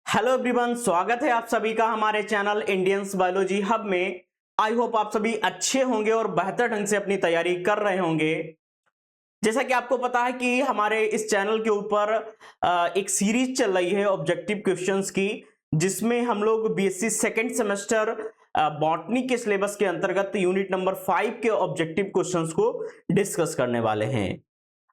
Hello everyone, स्वागत है आप सभी का हमारे चैनल इंडियंस बायोलॉजी हब में। आई होप आप सभी अच्छे होंगे और बेहतर ढंग से अपनी तैयारी कर रहे होंगे। जैसा कि आपको पता है कि हमारे इस चैनल के ऊपर एक सीरीज चल रही है ऑब्जेक्टिव क्वेश्चंस की, जिसमें हम लोग बीएससी सेकेंड सेमेस्टर बॉटनी के सिलेबस के अंतर्गत यूनिट नंबर 5 के ऑब्जेक्टिव क्वेश्चंस को डिस्कस करने वाले हैं।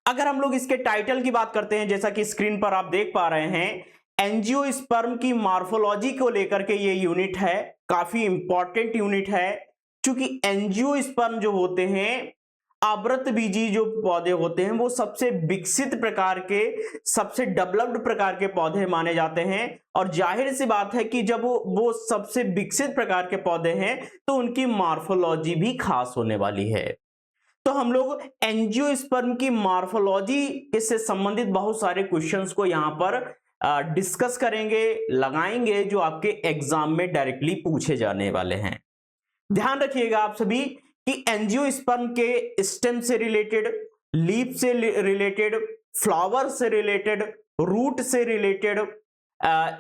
अगर हम लोग इसके टाइटल की बात करते हैं, जैसा कि स्क्रीन पर आप देख पा रहे हैं, एंजियोस्पर्म की मॉर्फोलॉजी को लेकर के ये यूनिट है। काफी इंपॉर्टेंट यूनिट है, क्योंकि एंजियोस्पर्म जो होते हैं, आवृतबीजी जो पौधे होते हैं, वो सबसे विकसित प्रकार के, सबसे डेवलप्ड प्रकार के पौधे माने जाते हैं। और जाहिर सी बात है कि जब वो सबसे विकसित प्रकार के पौधे हैं, तो उनकी मॉर्फोलॉजी भी खास होने वाली है। तो हम लोग एंजियोस्पर्म की मॉर्फोलॉजी से संबंधित बहुत सारे क्वेश्चंस को यहां पर डिस्कस करेंगे, लगाएंगे, जो आपके एग्जाम में डायरेक्टली पूछे जाने वाले हैं। ध्यान रखिएगा आप सभी कि एंजियोस्पर्म के स्टेम से रिलेटेड, लीफ से रिलेटेड, फ्लावर से रिलेटेड, रूट से रिलेटेड,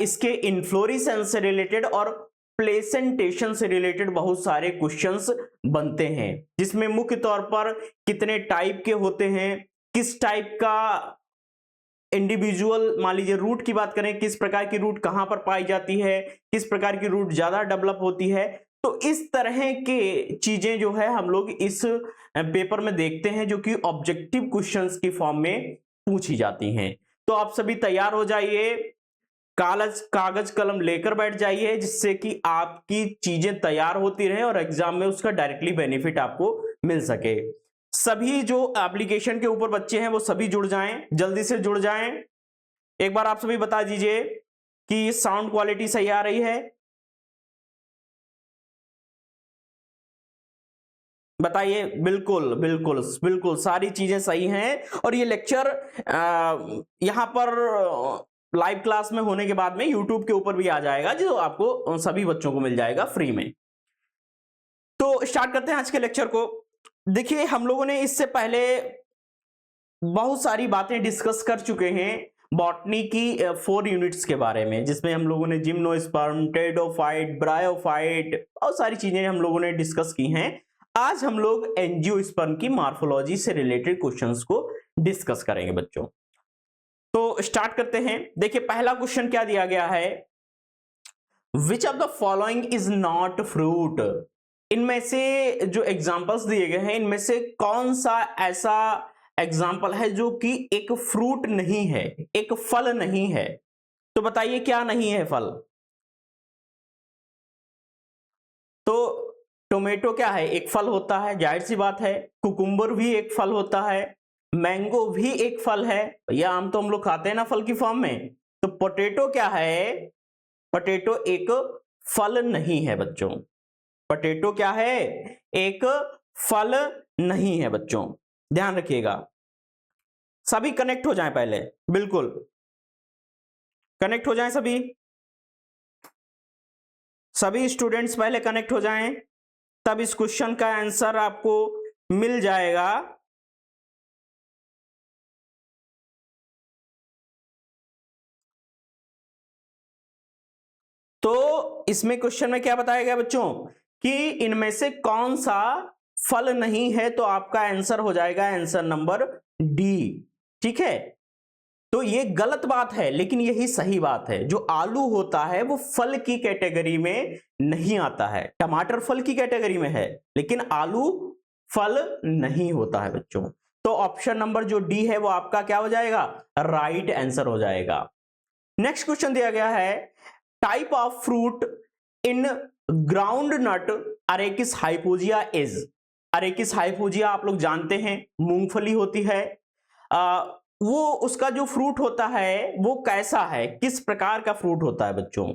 इसके इन्फ्लोरिसेंस से रिलेटेड और प्लेसेंटेशन से रिलेटेड बहुत सारे क्वेश्चंस बनते हैं, जिसमें मुख्य तौर पर कितने टाइप के होते हैं, किस टाइप का इंडिविजुअल, मान लीजिए रूट की बात करें, किस प्रकार की रूट कहां पर पाई जाती है, किस प्रकार की रूट ज्यादा डेवलप होती है। तो इस तरह के चीजें जो है हम लोग इस पेपर में देखते हैं, जो कि ऑब्जेक्टिव क्वेश्चंस की फॉर्म में पूछी जाती हैं। तो आप सभी तैयार हो जाइए, कागज कलम लेकर बैठ जाइए, जिससे कि आपकी चीजें तैयार होती रहे और एग्जाम में उसका डायरेक्टली बेनिफिट आपको मिल सके। सभी जो एप्लीकेशन के ऊपर बच्चे हैं वो सभी जुड़ जाएं, जल्दी से जुड़ जाएं। एक बार आप सभी बता दीजिए कि साउंड क्वालिटी सही आ रही है। बताइए। बिल्कुल बिल्कुल बिल्कुल सारी चीजें सही हैं। और ये लेक्चर यहां पर लाइव क्लास में होने के बाद में यूट्यूब के ऊपर भी आ जाएगा, जो आपको सभी बच्चों को मिल जाएगा फ्री में। तो स्टार्ट करते हैं आज के लेक्चर को। देखिए, हम लोगों ने इससे पहले बहुत सारी बातें डिस्कस कर चुके हैं बॉटनी की 4 यूनिट्स के बारे में, जिसमें हम लोगों ने जिम्नोस्पर्म, टेरिडोफाइट, ब्रायोफाइट, बहुत सारी चीजें हम लोगों ने डिस्कस की हैं। आज हम लोग एंजियोस्पर्म की मॉर्फोलॉजी से रिलेटेड क्वेश्चंस को डिस्कस करेंगे बच्चों। तो स्टार्ट करते हैं। देखिए, पहला क्वेश्चन क्या दिया गया है, which of the following is not fruit. इनमें से जो एग्जांपल्स दिए गए हैं, इनमें से कौन सा ऐसा एग्जाम्पल है जो कि एक फ्रूट नहीं है, एक फल नहीं है। तो बताइए क्या नहीं है फल। तो टोमेटो क्या है, एक फल होता है, जाहिर सी बात है। कुकुम्बर भी एक फल होता है, मैंगो भी एक फल है, भैया आम तो हम लोग खाते हैं ना फल की फॉर्म में। तो पोटैटो क्या है, पोटैटो एक फल नहीं है बच्चों। पोटैटो क्या है, एक फल नहीं है बच्चों, ध्यान रखिएगा। सभी कनेक्ट हो जाएं पहले, बिल्कुल कनेक्ट हो जाएं सभी। सभी स्टूडेंट्स पहले कनेक्ट हो जाएं, तब इस क्वेश्चन का आंसर आपको मिल जाएगा। तो इसमें क्वेश्चन में क्या बताया गया बच्चों, कि इनमें से कौन सा फल नहीं है। तो आपका आंसर हो जाएगा आंसर नंबर डी। ठीक है, तो ये गलत बात है, लेकिन यही सही बात है। जो आलू होता है वो फल की कैटेगरी में नहीं आता है। टमाटर फल की कैटेगरी में है, लेकिन आलू फल नहीं होता है बच्चों। तो ऑप्शन नंबर जो डी है वो आपका क्या हो जाएगा, राइट आंसर हो जाएगा। नेक्स्ट क्वेश्चन दिया गया है, type of fruit in ground nut Arachis hypogaea is. Arachis hypogaea आप लोग जानते हैं, मूंगफली होती है। वो उसका जो फ्रूट होता है वो कैसा है, किस प्रकार का फ्रूट होता है बच्चों।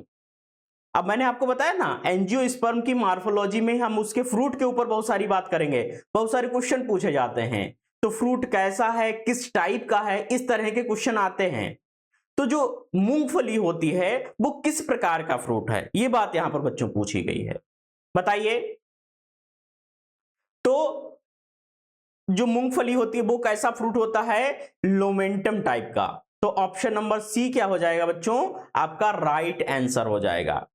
अब मैंने आपको बताया ना, एंजियोस्पर्म की मॉर्फोलॉजी में हम उसके फ्रूट के ऊपर बहुत सारी बात करेंगे, बहुत सारे क्वेश्चन पूछे जाते हैं। तो फ्रूट कैसा है, किस टाइप का है, इस तरह के क्वेश्चन आते हैं। तो जो मूंगफली होती है वो किस प्रकार का फ्रूट है, ये बात यहां पर बच्चों पूछी गई है। बताइए। तो जो मूंगफली होती है वो कैसा फ्रूट होता है, लोमेंटम टाइप का। तो ऑप्शन नंबर सी क्या हो जाएगा बच्चों, आपका राइट आंसर हो जाएगा।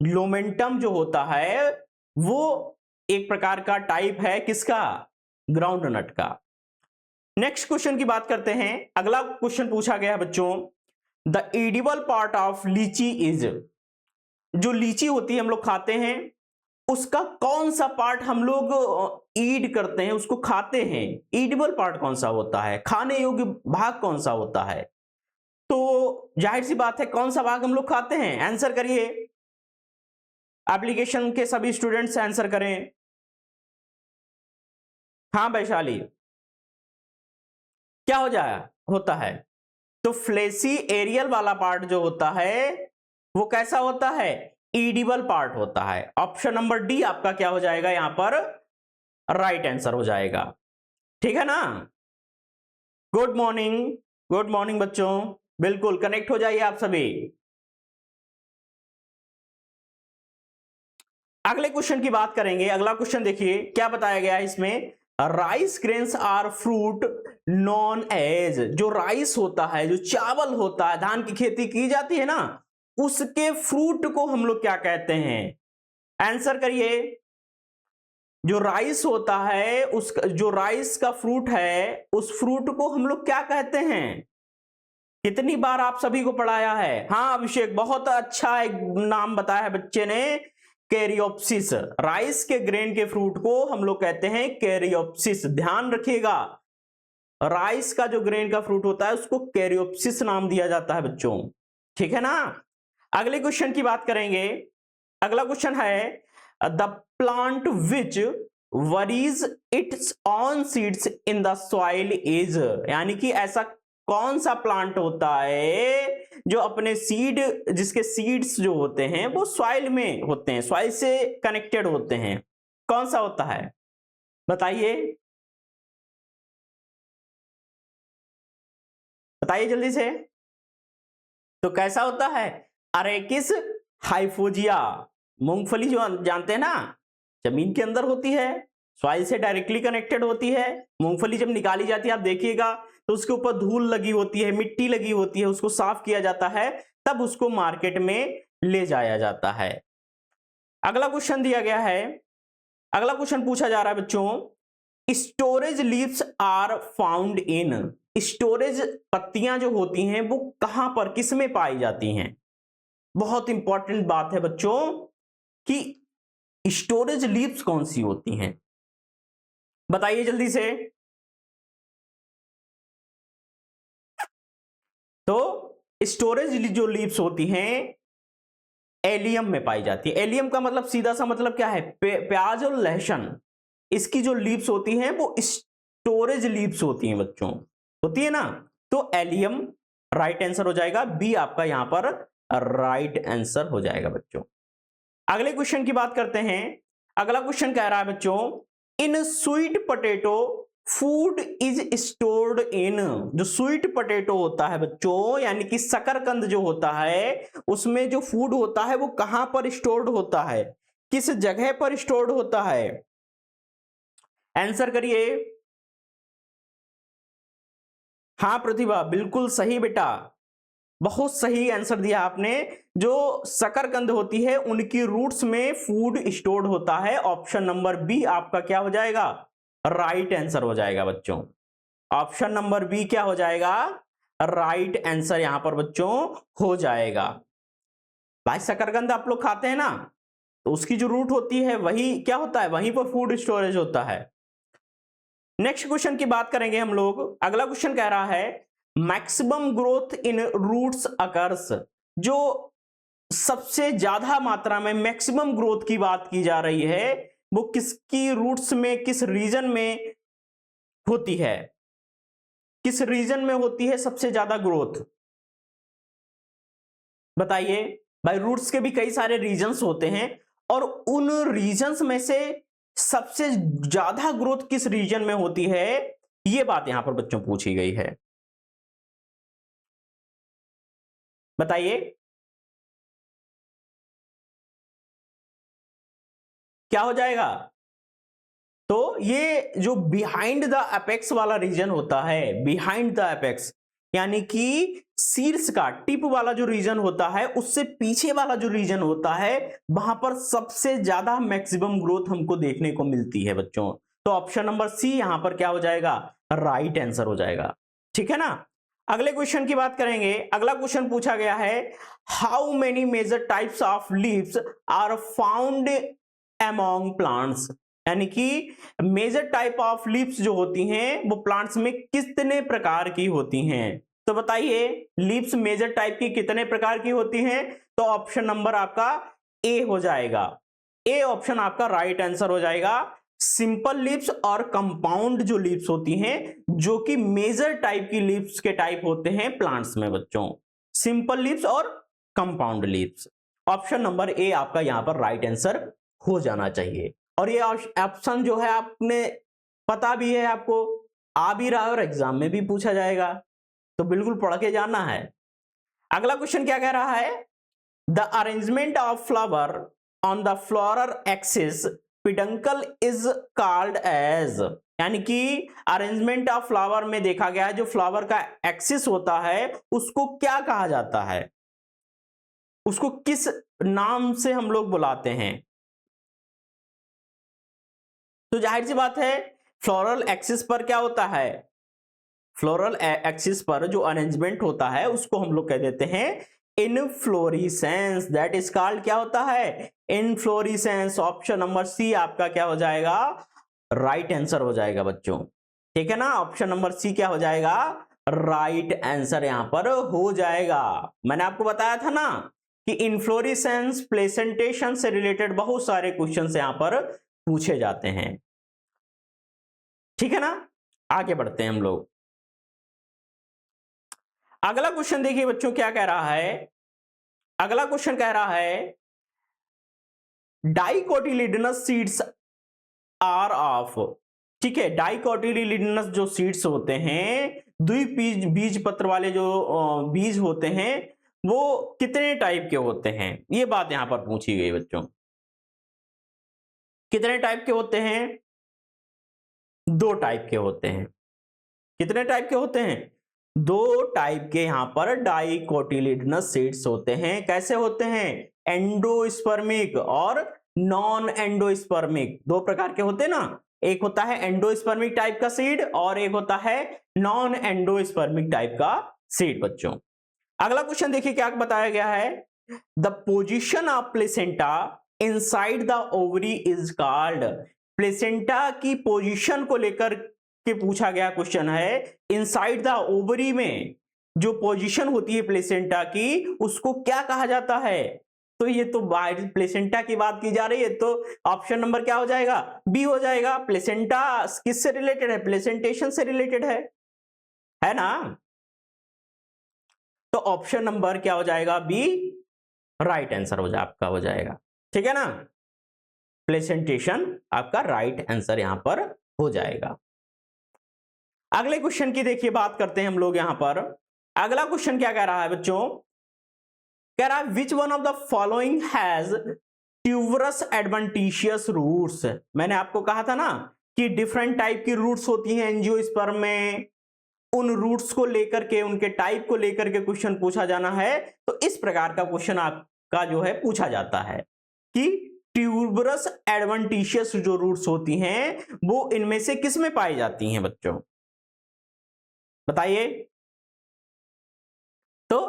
ग्लोमेंटम जो होता है वो एक प्रकार का टाइप है किसका, ग्राउंड नट का। नेक्स्ट क्वेश्चन की बात करते हैं। अगला क्वेश्चन पूछा गया है बच्चों, द एडिबल पार्ट ऑफ लीची इज, जो लीची होती है हम लोग खाते हैं, उसका कौन सा पार्ट हम लोग ईड करते हैं, उसको खाते हैं, ईडिबल पार्ट कौन सा होता है, खाने योग्य भाग कौन सा होता है। तो जाहिर सी बात है कौन सा भाग हम लोग खाते हैं, आंसर करिए। एप्लीकेशन के सभी स्टूडेंट्स आंसर करें। हाँ वैशाली, क्या हो जाए होता है, तो फ्लेसी एरियल वाला पार्ट जो होता है वो कैसा होता है, ईडिबल पार्ट होता है। ऑप्शन नंबर डी आपका क्या हो जाएगा यहां पर, राइट आंसर हो जाएगा। ठीक है ना। गुड मॉर्निंग, गुड मॉर्निंग बच्चों, बिल्कुल कनेक्ट हो जाइए आप सभी। अगले क्वेश्चन की बात करेंगे। अगला क्वेश्चन देखिए क्या बताया गया है इसमें, rice grains are fruit known as, जो राइस होता है, जो चावल होता है, धान की खेती की जाती है ना, उसके फ्रूट को हम लोग क्या कहते हैं, आंसर करिए। जो राइस होता है, उस जो राइस का फ्रूट है, उस फ्रूट को हम लोग क्या कहते हैं। कितनी बार आप सभी को पढ़ाया है, हाँ अभिषेक बहुत अच्छा एक नाम बताया है बच्चे ने, कैरियोप्सिस। राइस के ग्रेन के फ्रूट को हम लोग कहते हैं कैरियोप्सिस, ध्यान रखिएगा। राइस का जो ग्रेन का फ्रूट होता है उसको कैरियोप्सिस नाम दिया जाता है बच्चों, ठीक है ना। अगले क्वेश्चन की बात करेंगे। अगला क्वेश्चन है, the plant which worries it's on seeds in the soil is, यानी कि ऐसा कौन सा प्लांट होता है जो अपने सीड, जिसके सीड्स जो होते हैं वो सॉइल में होते हैं, सॉइल से कनेक्टेड होते हैं, कौन सा होता है बताइए, बताइए जल्दी से। तो कैसा होता है, अरेकिस हाइफोजिया। मूंगफली जो जानते हैं ना, जमीन के अंदर होती है, सॉइल से डायरेक्टली कनेक्टेड होती है। मूंगफली जब निकाली जाती है आप देखिएगा तो उसके ऊपर धूल लगी होती है, मिट्टी लगी होती है, उसको साफ किया जाता है, तब उसको मार्केट में ले जाया जाता है। अगला क्वेश्चन दिया गया है, अगला क्वेश्चन पूछा जा रहा है बच्चों, storage leaves are found in, storage पत्तियां जो होती हैं वो कहां पर, किस में पाई जाती हैं। बहुत इंपॉर्टेंट बात है बच्चों कि स्टोरेज लीव्स कौन सी होती हैं, बताइए जल्दी से। तो स्टोरेज जो लीव्स होती हैं एलियम में पाई जाती है। एलियम का मतलब सीधा सा मतलब क्या है, प्याज और लहसुन, इसकी जो लीव्स होती हैं वो स्टोरेज लीव्स होती हैं बच्चों, होती है ना। तो एलियम राइट आंसर हो जाएगा, बी आपका यहां पर राइट आंसर हो जाएगा बच्चों। अगले क्वेश्चन की बात करते हैं। अगला क्वेश्चन कह रहा है बच्चों, in sweet potato food is stored in, जो स्वीट पोटैटो होता है बच्चों, यानी कि शकरकंद जो होता है, उसमें जो फूड होता है वो कहां पर स्टोर्ड होता है, किस जगह पर स्टोर्ड होता है, आंसर करिए। हाँ प्रतिभा बिल्कुल सही बेटा, बहुत सही आंसर दिया आपने। जो शकरकंद होती है उनकी रूट्स में फूड स्टोर्ड होता है। ऑप्शन नंबर बी आपका क्या हो जाएगा, राइट आंसर हो जाएगा बच्चों। ऑप्शन नंबर बी क्या हो जाएगा, राइट आंसर यहां पर बच्चों हो जाएगा। भाई शकरकंद आप लोग खाते हैं ना, तो उसकी जो रूट होती है वही क्या होता है, वहीं पर फूड स्टोरेज होता है। नेक्स्ट क्वेश्चन की बात करेंगे हम लोग। अगला क्वेश्चन कह रहा है, maximum growth in roots occurs, जो सबसे ज्यादा मात्रा में मैक्सिमम ग्रोथ की बात की जा रही है वो किसकी रूट्स में, किस रीजन में होती है, किस रीजन में होती है सबसे ज्यादा ग्रोथ, बताइए। भाई रूट्स के भी कई सारे रीजन्स होते हैं और उन रीजन्स में से सबसे ज्यादा ग्रोथ किस रीजन में होती है, यह बात यहां पर बच्चों पूछी गई है, बताइए क्या हो जाएगा। तो ये जो बिहाइंड द एपेक्स वाला रीजन होता है, बिहाइंड द एपेक्स, यानी कि शीर्ष का टिप वाला जो रीजन होता है उससे पीछे वाला जो रीजन होता है वहां पर सबसे ज्यादा मैक्सिमम ग्रोथ हमको देखने को मिलती है बच्चों। तो ऑप्शन नंबर सी यहां पर क्या हो जाएगा, राइट आंसर हो जाएगा। ठीक है ना। अगले क्वेश्चन की बात करेंगे। अगला क्वेश्चन पूछा गया है, how many major types of leaves are found among plants, यानी कि मेजर टाइप ऑफ लीव्स जो होती हैं वो प्लांट्स में कितने प्रकार की होती हैं। तो बताइए लीव्स मेजर टाइप की कितने प्रकार की होती हैं। तो ऑप्शन नंबर आपका ए हो जाएगा। ए ऑप्शन आपका राइट आंसर हो जाएगा। सिंपल लीव्स और कंपाउंड जो लीव्स होती हैं, जो कि मेजर टाइप की लीव्स के टाइप होते हैं प्लांट्स में बच्चों, सिंपल लीव्स और compound leaves. Option number A आपका यहां पर राइट आंसर हो जाना चाहिए। और ये ऑप्शन जो है आपने पता भी है, आपको आ भी रहा है और एग्जाम में भी पूछा जाएगा, तो बिल्कुल पढ़ के जाना है। अगला क्वेश्चन क्या कह रहा है, the arrangement of flower on the floral axis peduncle is called as, यानी कि अरेंजमेंट ऑफ फ्लावर में देखा गया है जो फ्लावर का एक्सिस होता है उसको क्या कहा जाता है, उसको किस नाम से हम लोग बुलाते हैं। तो जाहिर सी बात है फ्लोरल एक्सिस पर क्या होता है, फ्लोरल एक्सिस पर जो अरेंजमेंट होता है उसको हम लोग कह देते हैं इनफ्लोरेसेंस, दैट इज कॉल्ड क्या होता है, इनफ्लोरेसेंस। ऑप्शन नंबर सी आपका क्या हो जाएगा, राइट आंसर हो जाएगा बच्चों। ठीक है ना, ऑप्शन नंबर सी क्या हो जाएगा, राइट आंसर यहां पर हो जाएगा। मैंने आपको बताया था ना कि इनफ्लोरेसेंस प्लेसेंटेशन से रिलेटेड बहुत सारे क्वेश्चंस यहां पर पूछे जाते हैं। ठीक है ना, आगे बढ़ते हैं हम लोग। अगला क्वेश्चन देखिए बच्चों क्या कह रहा है। अगला क्वेश्चन कह रहा है डाइकोटिलिडनस सीड्स आर ऑफ, ठीक है, डाइकोटिलिडनस जो सीड्स होते हैं, द्विबीज बीज पत्र वाले जो बीज होते हैं वो कितने टाइप के होते हैं, ये बात यहां पर पूछी गई बच्चों। कितने टाइप के होते हैं, दो टाइप के होते हैं। कितने टाइप के होते हैं, दो टाइप के यहां पर डाइकोटिलिडनस सीड्स होते हैं। कैसे होते हैं, एंडोस्पर्मिक और नॉन एंडोस्पर्मिक, दो प्रकार के होते हैं ना, एक होता है एंडोस्पर्मिक टाइप का सीड और एक होता है नॉन एंडोस्पर्मिक टाइप का सीड बच्चों। अगला क्वेश्चन देखिए क्या बताया गया है, the position of placenta inside the ovary is called, placenta की पोजीशन को लेकर के पूछा गया क्वेश्चन है। इनसाइड द ओवरी में जो पोजीशन होती है प्लेसेंटा की उसको क्या कहा जाता है। तो ये तो बाहर प्लेसेंटा की बात की जा रही है, तो ऑप्शन नंबर क्या हो जाएगा, बी हो जाएगा। प्लेसेंटा किससे रिलेटेड है, प्लेसेंटेशन से रिलेटेड है ना। तो ऑप्शन नंबर क्या हो जाएगा, बी राइट आंसर हो जाए आपका हो जाएगा। ठीक है ना, प्लेसेंटेशन आपका राइट आंसर यहां पर हो जाएगा। अगले क्वेश्चन की देखिए बात करते हैं हम लोग यहां पर। अगला क्वेश्चन क्या कह रहा है बच्चों, कह रहा है which one of the following has tuberous adventitious roots. मैंने आपको कहा था ना कि डिफरेंट टाइप की रूट्स होती हैं एंजियोस्पर्म में, उन रूट्स को लेकर के उनके टाइप को लेकर के क्वेश्चन पूछा जाना है। तो इस प्रकार का क्वेश्चन आपका जो है पूछा जाता है कि ट्यूबरस एडवेंटिशियस जो रूट्स होती हैं वो इनमें से किस में पाई जाती हैं बच्चों, बताइए। तो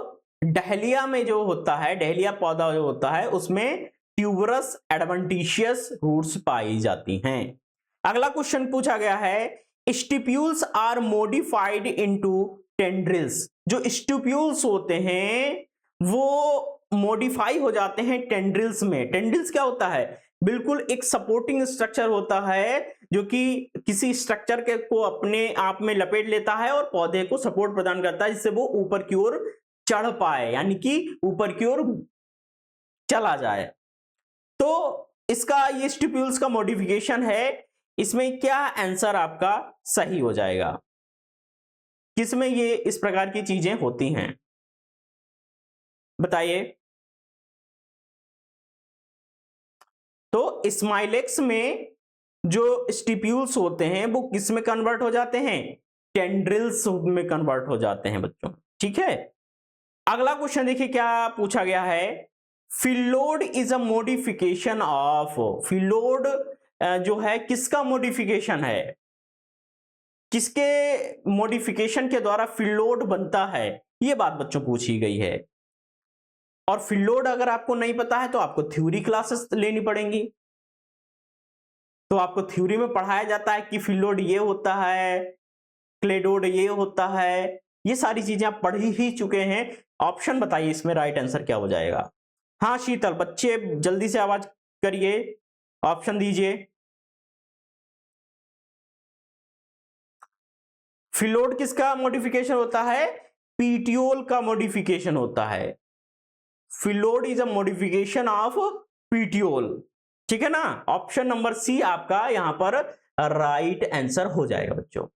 डहलिया में जो होता है, डहलिया पौधा जो होता है उसमें ट्यूबरस एडवेंटिशियस रूट्स पाई जाती हैं। अगला क्वेश्चन पूछा गया है stipules are modified into tendrils, जो स्टिप्यूल्स होते हैं वो मॉडिफाई हो जाते हैं टेंड्रिल्स में। टेंड्रिल्स क्या होता है, बिल्कुल एक सपोर्टिंग स्ट्रक्चर होता है जो कि किसी स्ट्रक्चर के को अपने आप में लपेट लेता है और पौधे को सपोर्ट प्रदान करता है जिससे वो ऊपर की ओर चढ़ पाए, यानी कि ऊपर की ओर चला जाए। तो इसका ये स्टिप्यूल्स का मॉडिफिकेशन है, इसमें क्या आंसर आपका सही हो जाएगा, किसमें ये इस प्रकार की चीजें होती हैं बताइए। तो स्माइलेक्स में जो स्टिप्यूल्स होते हैं वो किस में कन्वर्ट हो जाते हैं, टेंड्रिल्स में कन्वर्ट हो जाते हैं बच्चों। ठीक है, अगला क्वेश्चन देखिए क्या पूछा गया है। Phyllode is a modification of, फिलोड जो है किसका मॉडिफिकेशन है, किसके मॉडिफिकेशन के द्वारा फिलोड बनता है, यह बात बच्चों पूछी गई है। और फिलोड अगर आपको नहीं पता है तो आपको थ्योरी क्लासेस लेनी पड़ेंगी। तो आपको थ्योरी में पढ़ाया जाता है कि फिलोड ये होता है, क्लेडोड ये होता है, ये सारी चीजें आप पढ़ ही चुके हैं। ऑप्शन बताइए इसमें राइट आंसर क्या हो जाएगा। हाँ शीतल, बच्चे जल्दी से आवाज करिए, ऑप्शन दीजिए। फिलोड किसका मॉडिफिकेशन होता है, पीटियोल का मॉडिफिकेशन होता है। Phyllode is a modification of petiole. ठीक है ना, ऑप्शन नंबर सी आपका यहां पर राइट आंसर हो जाएगा बच्चों।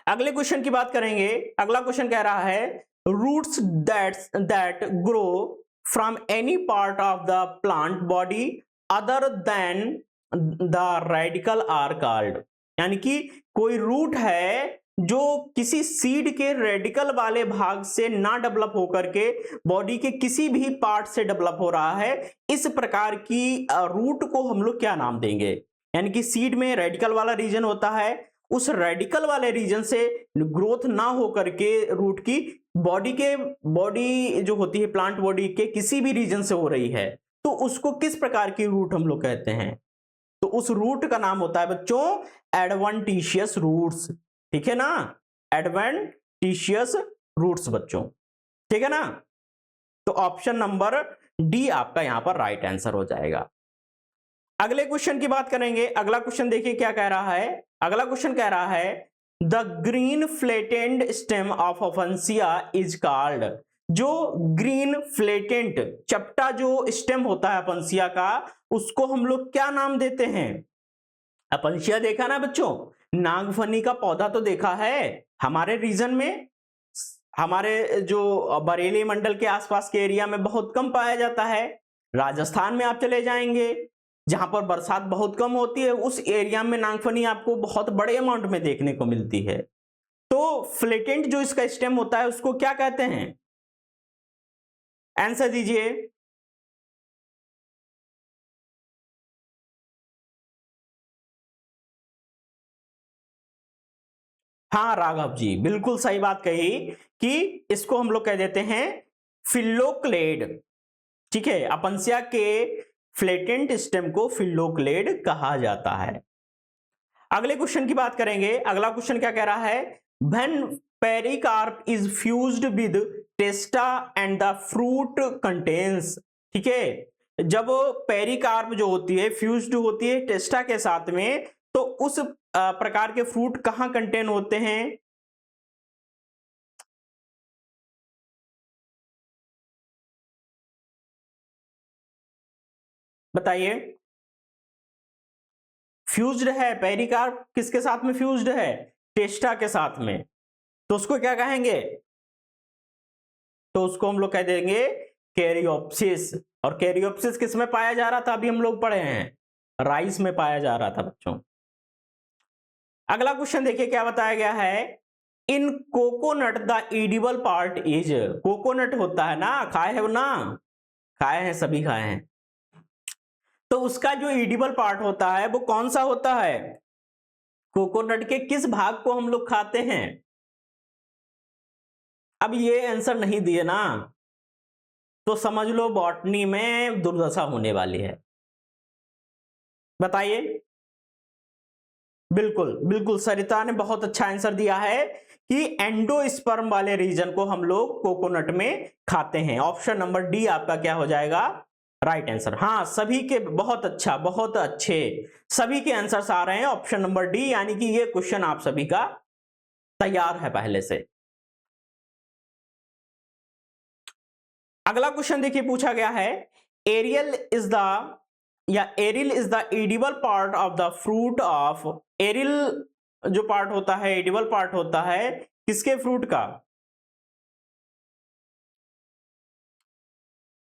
अगले क्वेश्चन की बात करेंगे। अगला क्वेश्चन कह रहा है roots that grow from any part of the plant body other than the radicle are called. यानी कि कोई रूट है जो किसी सीड के रेडिकल वाले भाग से ना डेवलप होकर के बॉडी के किसी भी पार्ट से डेवलप हो रहा है, इस प्रकार की रूट को हम लोग क्या नाम देंगे। यानी कि सीड में रेडिकल वाला रीजन होता है, उस रेडिकल वाले रीजन से ग्रोथ ना होकर के रूट की बॉडी जो होती है प्लांट बॉडी के किसी भी रीजन से हो रही है, तो उसको किस प्रकार की रूट हम लोग कहते हैं। तो उस रूट का नाम होता है बच्चों एडवेंटिशियस रूट्स। ठीक है ना, एडवेंटिशियस रूट्स बच्चों। ठीक है ना, तो ऑप्शन नंबर डी आपका यहां पर राइट आंसर हो जाएगा। अगले क्वेश्चन की बात करेंगे। अगला क्वेश्चन देखिए क्या कह रहा है। अगला क्वेश्चन कह रहा है the green flattened stem of Opuntia is called. जो ग्रीन फ्लेटेंट चपटा जो स्टेम होता है अफेंसिया का, उसको हम लोग क्या नाम देते हैं। अफेंसिया देखा ना बच्चों, नागफनी का पौधा तो देखा है हमारे रीजन में, हमारे जो बरेली मंडल के आसपास के एरिया में बहुत कम पाया जाता है। राजस्थान में आप चले जाएंगे जहां पर बरसात बहुत कम होती है, उस एरिया में नागफनी आपको बहुत बड़े अमाउंट में देखने को मिलती है। तो फ्लेटेंट जो इसका स्टेम होता है उसको क्या कहते हैं, आंसर दीजिए। हाँ राघव जी, बिल्कुल सही बात कही कि इसको हम लोग कह देते हैं फिल्लोक्लेड। ठीक है, अफेंसिया के फ्लेटेंट स्टेम को फिल्लोक्लेड कहा जाता है। अगले क्वेश्चन की बात करेंगे। अगला क्वेश्चन क्या कह रहा है, when pericarp is fused with टेस्टा and the fruit contains. ठीक है, जब पेरिकार्प जो होती है फ्यूज्ड होती है टेस्टा के साथ में, तो उस प्रकार के फ्रूट कहां कंटेन होते हैं। बताइए। फ्यूज्ड है पेरिकार्प, किसके साथ में फ्यूज्ड है, टेस्टा के साथ में, तो उसको क्या कहेंगे, तो उसको हम लोग कह देंगे कैरियोप्सिस। और कैरियोप्सिस किस में पाया जा रहा था, अभी हम लोग पढ़े हैं, राइस में पाया जा रहा था बच्चों। अगला क्वेश्चन देखिए क्या बताया गया है, in coconut the edible part is. Coconut होता है ना, खाए हैं ना, खाए हैं, सभी खाए हैं। तो उसका जो एडिबल पार्ट होता है वो कौन सा होता है, कोकोनट के किस भाग को हम लोग खाते हैं। अब ये आंसर नहीं दिए ना तो समझ लो बॉटनी में दुर्दशा होने वाली है। बताइए। बिल्कुल बिल्कुल, सरिता ने बहुत अच्छा आंसर दिया है कि एंडोस्पर्म वाले रीजन को हम लोग कोकोनट में खाते हैं। ऑप्शन नंबर डी आपका क्या हो जाएगा, राइट आंसर। हाँ सभी के बहुत अच्छा, बहुत अच्छे सभी के आंसर्स आ रहे हैं ऑप्शन नंबर डी, यानी कि ये क्वेश्चन आप सभी का तैयार है पहले से। अगला क्वेश्चन देखिए पूछा गया है, aerial is the aril is the edible part of the fruit of. Aril जो पार्ट होता है, एडिबल पार्ट होता है किसके फ्रूट का।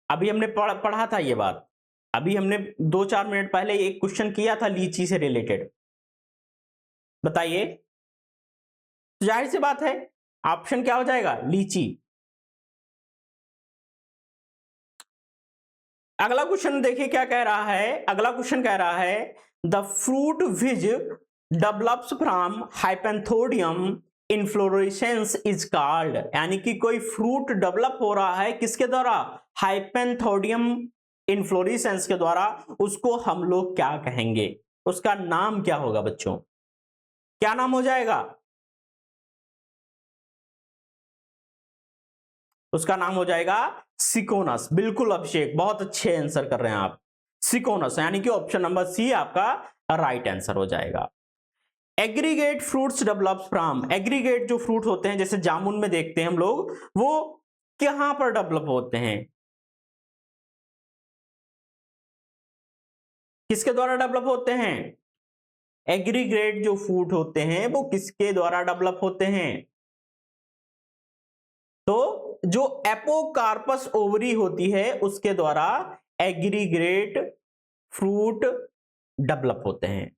अभी हमने पढ़ा था ये बात, अभी हमने 2-4 मिनट पहले एक क्वेश्चन किया था लीची से रिलेटेड। बताइए। तो जाहिर सी बात है ऑप्शन क्या हो जाएगा, लीची। अगला क्वेश्चन देखिए क्या कह रहा है, अगला क्वेश्चन कह रहा है the fruit which develops from hypanthodium inflorescence is called, यानी कि कोई फ्रूट डेवलप हो रहा है किसके द्वारा, हाइपेंथोडियम इन्फ्लोरेसेंस के द्वारा, उसको हम लोग क्या कहेंगे, उसका नाम क्या होगा बच्चों, क्या नाम हो जाएगा, उसका नाम हो जाएगा सिकोनस। बिल्कुल अभिषेक, बहुत अच्छे आंसर कर रहे हैं आप, सिकोनस, यानी कि ऑप्शन नंबर सी आपका राइट आंसर हो जाएगा। Aggregate fruits develops from, aggregate जो फ्रूट होते हैं जैसे जामुन में देखते हैं हम लोग, वो कहां पर डेवलप होते हैं, किसके द्वारा डेवलप होते हैं, एग्रीगेट जो फ्रूट होते हैं वो किसके द्वारा डेवलप होते हैं, तो जो एपोकार्पस ओवरी होती है उसके द्वारा एग्रीगेट फ्रूट डेवलप होते हैं।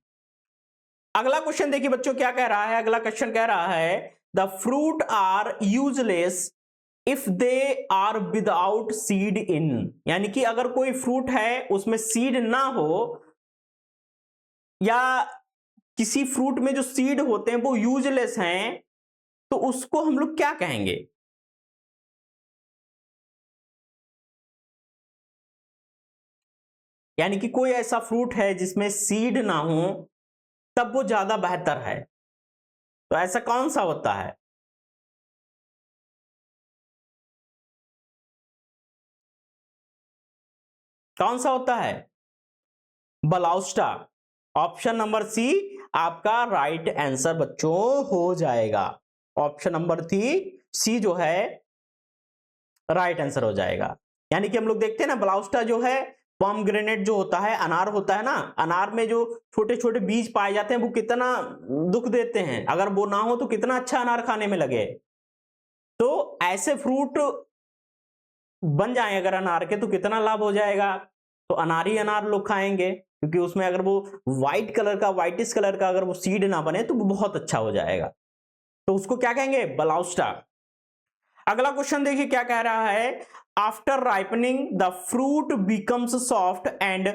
अगला क्वेश्चन देखिए बच्चों क्या कह रहा है, अगला क्वेश्चन कह रहा है the fruit are useless if they are without seed in, यानी कि अगर कोई फ्रूट है उसमें सीड ना हो, या किसी फ्रूट में जो सीड होते हैं वो यूजलेस हैं, तो उसको हम लोग क्या कहेंगे, यानी कि कोई ऐसा फ्रूट है जिसमें सीड ना हो तब वो ज्यादा बेहतर है, तो ऐसा कौन सा होता है, कौन सा होता है, बलाउस्टा। ऑप्शन नंबर सी आपका राइट आंसर बच्चों हो जाएगा, ऑप्शन नंबर सी जो है राइट आंसर हो जाएगा। यानी कि हम लोग देखते हैं ना ब्लाउस्टा जो है, पॉमग्रेनेट जो होता है, अनार होता है ना, अनार में जो छोटे छोटे बीज पाए जाते हैं वो कितना दुख देते हैं, अगर वो ना हो तो कितना अच्छा अनार खाने में लगे। तो ऐसे फ्रूट बन जाए अगर अनार के तो कितना लाभ हो जाएगा, तो अनार ही अनार लोग खाएंगे, क्योंकि उसमें अगर वो व्हाइट कलर का, व्हाइटिश कलर का अगर वो सीड ना बने तो वो बहुत अच्छा हो जाएगा, तो उसको क्या कहेंगे, बलाउस्टा। अगला क्वेश्चन देखिए क्या कह रहा है, after ripening the fruit becomes soft and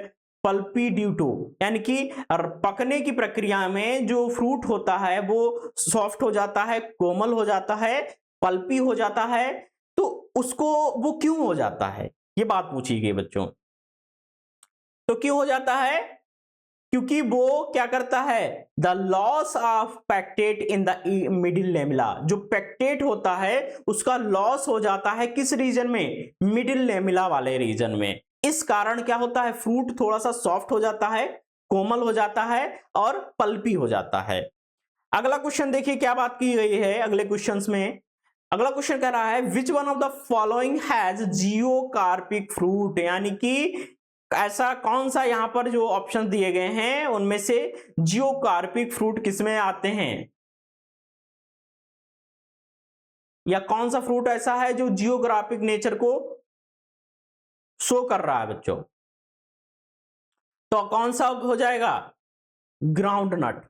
pulpy due to, यानी कि पकने की प्रक्रिया में जो फ्रूट होता है वो सॉफ्ट हो जाता है, कोमल हो जाता है, पल्पी हो जाता है, तो उसको वो क्यों हो जाता है, ये बात पूछी गई बच्चों, तो क्यों हो जाता है, क्योंकि वो क्या करता है, the loss of pectate in the middle lamella, जो पेक्टेट होता है उसका लॉस हो जाता है किस रीजन में, मिडिल लेमिला वाले रीजन में, इस कारण क्या होता है, फ्रूट थोड़ा सा सॉफ्ट हो जाता है, कोमल हो जाता है और पल्पी हो जाता है। अगला क्वेश्चन देखिए क्या बात की गई है अगले क्वेश्चंस में, अगला क्वेश्चन कह रहा है which one of the following has geocarpic fruit, यानी कि ऐसा कौन सा यहां पर जो ऑप्शन दिए गए हैं उनमें से जियोकार्पिक फ्रूट किसमें आते हैं, या कौन सा फ्रूट ऐसा है जो जियोग्राफिक नेचर को शो कर रहा है बच्चों, तो कौन सा हो जाएगा, ग्राउंड नट।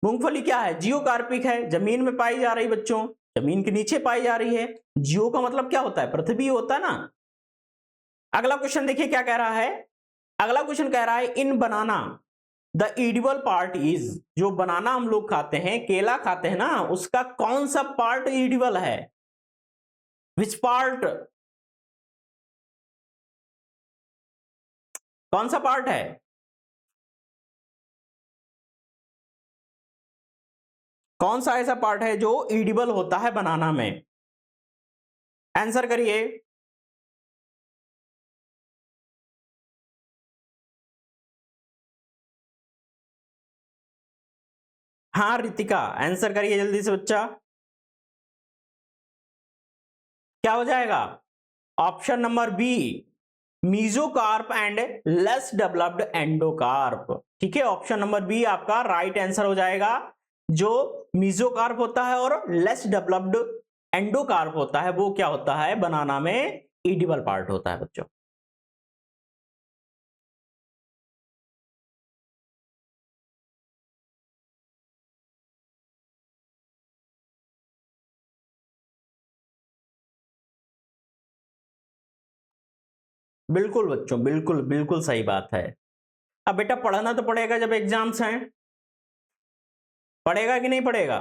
मूंगफली क्या है, जियोकार्पिक है, जमीन में पाई जा रही बच्चों, जमीन के नीचे पाई जा रही है, जियो का मतलब क्या होता है, पृथ्वी होता है ना। अगला क्वेश्चन देखिए क्या कह रहा है, अगला क्वेश्चन कह रहा है इन बनाना द ईडिबल पार्ट इज, जो बनाना हम लोग खाते हैं, केला खाते हैं ना, उसका कौन सा पार्ट ईडिबल है, विच पार्ट, कौन सा पार्ट है, कौन सा ऐसा पार्ट है जो ईडिबल होता है बनाना में, आंसर करिए। हाँ रितिका, आंसर करिए जल्दी से बच्चा, क्या हो जाएगा, option number B mesocarp and less developed endocarp, ठीक है, ऑप्शन नंबर बी आपका राइट आंसर हो जाएगा, जो मीजोकार्प होता है और लेस डेवलप्ड एंडोकार्प होता है वो क्या होता है, बनाना में ईडिबल पार्ट होता है बच्चों। बिल्कुल बच्चों, बिल्कुल बिल्कुल सही बात है। अब बेटा पढ़ना तो पड़ेगा, जब एग्जाम्स हैं, पढ़ेगा कि नहीं पढ़ेगा?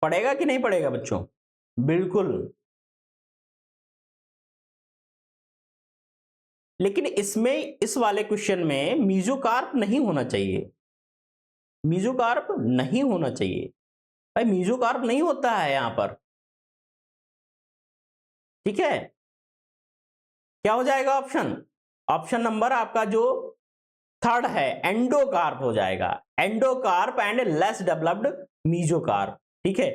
पढ़ेगा कि नहीं पढ़ेगा बच्चों? बिल्कुल। लेकिन इसमें, इस वाले क्वेश्चन में मीजोकार्प नहीं होना चाहिए, मीजोकार्प नहीं होना चाहिए भाई, मीजोकार्प नहीं होता है यहां पर। ठीक है, क्या हो जाएगा ऑप्शन? ऑप्शन नंबर आपका जो थर्ड है, एंडोकार्प हो जाएगा। Endocarp and less developed mesocarp. ठीक है,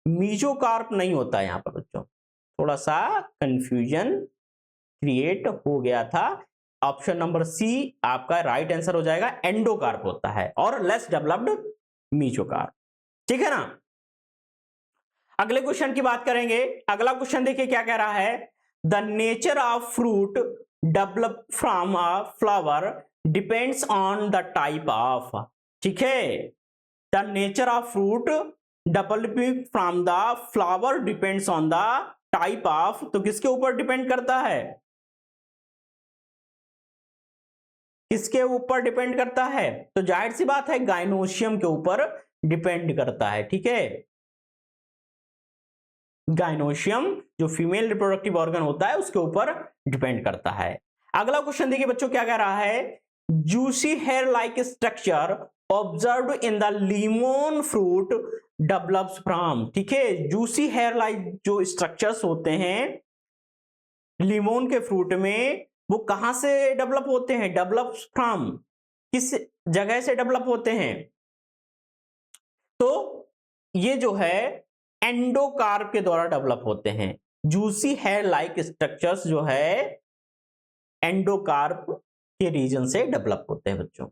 मीजोकार्प नहीं होता यहां पर बच्चों, थोड़ा सा कंफ्यूजन क्रिएट हो गया था। ऑप्शन नंबर सी आपका राइट आंसर हो जाएगा, एंडोकार्प होता है और लेस डेवलप्ड मीजोकार्प। ठीक है ना। अगले क्वेश्चन की बात करेंगे। अगला क्वेश्चन देखिए क्या कह रहा है, the nature of fruit develop from a flower depends on the type of. ठीक है, the nature of fruit developing from the flower depends on the type of, तो किसके ऊपर डिपेंड करता है? किसके ऊपर डिपेंड करता है? तो जाहिर सी बात है गाइनोशियम के ऊपर डिपेंड करता है। ठीक है, गाइनोशियम जो फीमेल रिप्रोडक्टिव ऑर्गन होता है उसके ऊपर डिपेंड करता है। अगला क्वेश्चन देखिए बच्चों क्या कह रहा है, juicy hair like structure observed in the lemon fruit develops from. ठीक है, जूसी हेयर लाइक जो स्ट्रक्चर्स होते हैं लीमोन के फ्रूट में, वो कहां से डेवलप होते हैं? डेवलप्स फ्रॉम, किस जगह से डेवलप होते हैं? तो ये जो है एंडोकार्प के द्वारा डेवलप होते हैं। जूसी हेयर लाइक स्ट्रक्चर्स जो है एंडोकार्प के रीजन से डेवलप होते हैं बच्चों।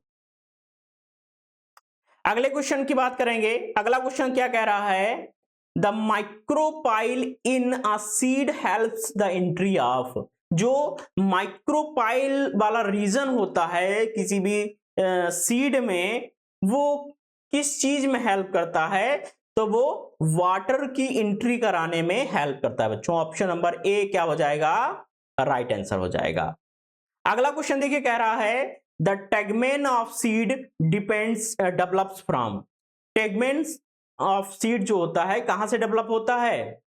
अगले क्वेश्चन की बात करेंगे। अगला क्वेश्चन क्या कह रहा है, the micropyle in a seed helps the entry of. जो माइक्रोपाइल वाला रीजन होता है किसी भी सीड में, वो किस चीज में हेल्प करता है? तो वो वाटर की एंट्री कराने में हेल्प करता है बच्चों। ऑप्शन नंबर ए क्या हो जाएगा? राइट आंसर हो जाएगा। अगला क्वेश्चन देखिए क्या रहा है, the tegmen of seed depends develops from. Tegmen of seed जो होता है कहां से डेवलप होता है?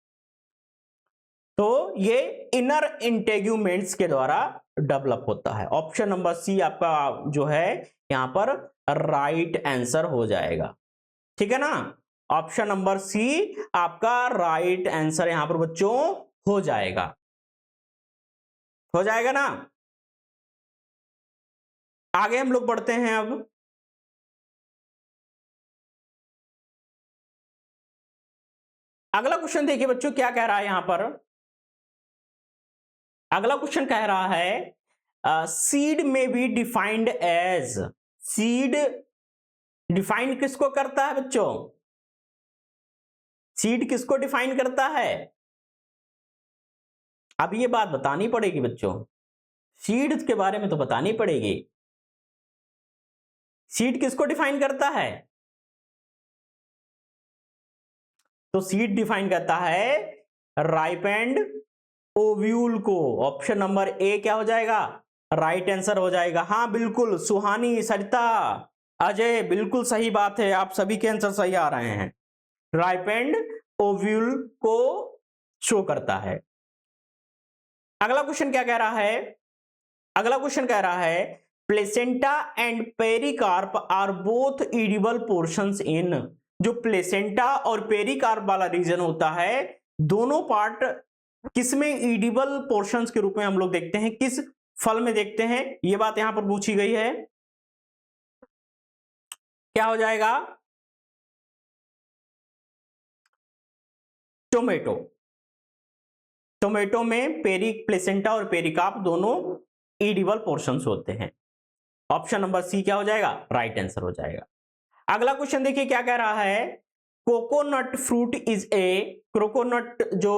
तो ये इनर इंटेग्यूमेंट्स के द्वारा डेवलप होता है। ऑप्शन नंबर सी आपका जो है यहां पर राइट आंसर हो जाएगा। ठीक है ना, ऑप्शन नंबर सी आपका राइट आंसर यहां पर बच्चों हो जाएगा। हो जाएगा ना। आगे हम लोग बढ़ते हैं। अब अगला क्वेश्चन देखिए बच्चों क्या कह रहा है यहां पर। अगला क्वेश्चन कह रहा है सीड में be defined as. Seed define किसको करता है बच्चों? सीड किसको डिफाइन करता है? अब ये बात बतानी पड़ेगी बच्चों, सीड के बारे में तो बतानी पड़ेगी। सीड किसको डिफाइन करता है? तो सीड डिफाइन करता है राइपेंड ओव्यूल को। ऑप्शन नंबर ए क्या हो जाएगा? राइट आंसर हो जाएगा। हाँ बिल्कुल, सुहानी, सरिता, अजय, बिल्कुल सही बात है, आप सभी के आंसर सही आ रहे हैं। राइपेंड ओव्यूल को शो करता है। अगला क्वेश्चन क्या कह रहा है? अगला क्वेश्चन कह रहा है placenta and pericarp are both edible portions in. जो प्लेसेंटा और पेरिकार्प वाला रीजन होता है, दोनों पार्ट किसमें ईडिबल पोर्शंस के रूप में हम लोग देखते हैं? किस फल में देखते हैं? यह बात यहां पर पूछी गई है। क्या हो जाएगा? टोमेटो। टोमेटो में प्लेसेंटा और पेरिकार्प दोनों ईडिबल पोर्शंस होते हैं। ऑप्शन नंबर सी क्या हो जाएगा? राइट आंसर हो जाएगा। अगला क्वेश्चन देखिए क्या कह रहा है, coconut fruit is a. Coconut जो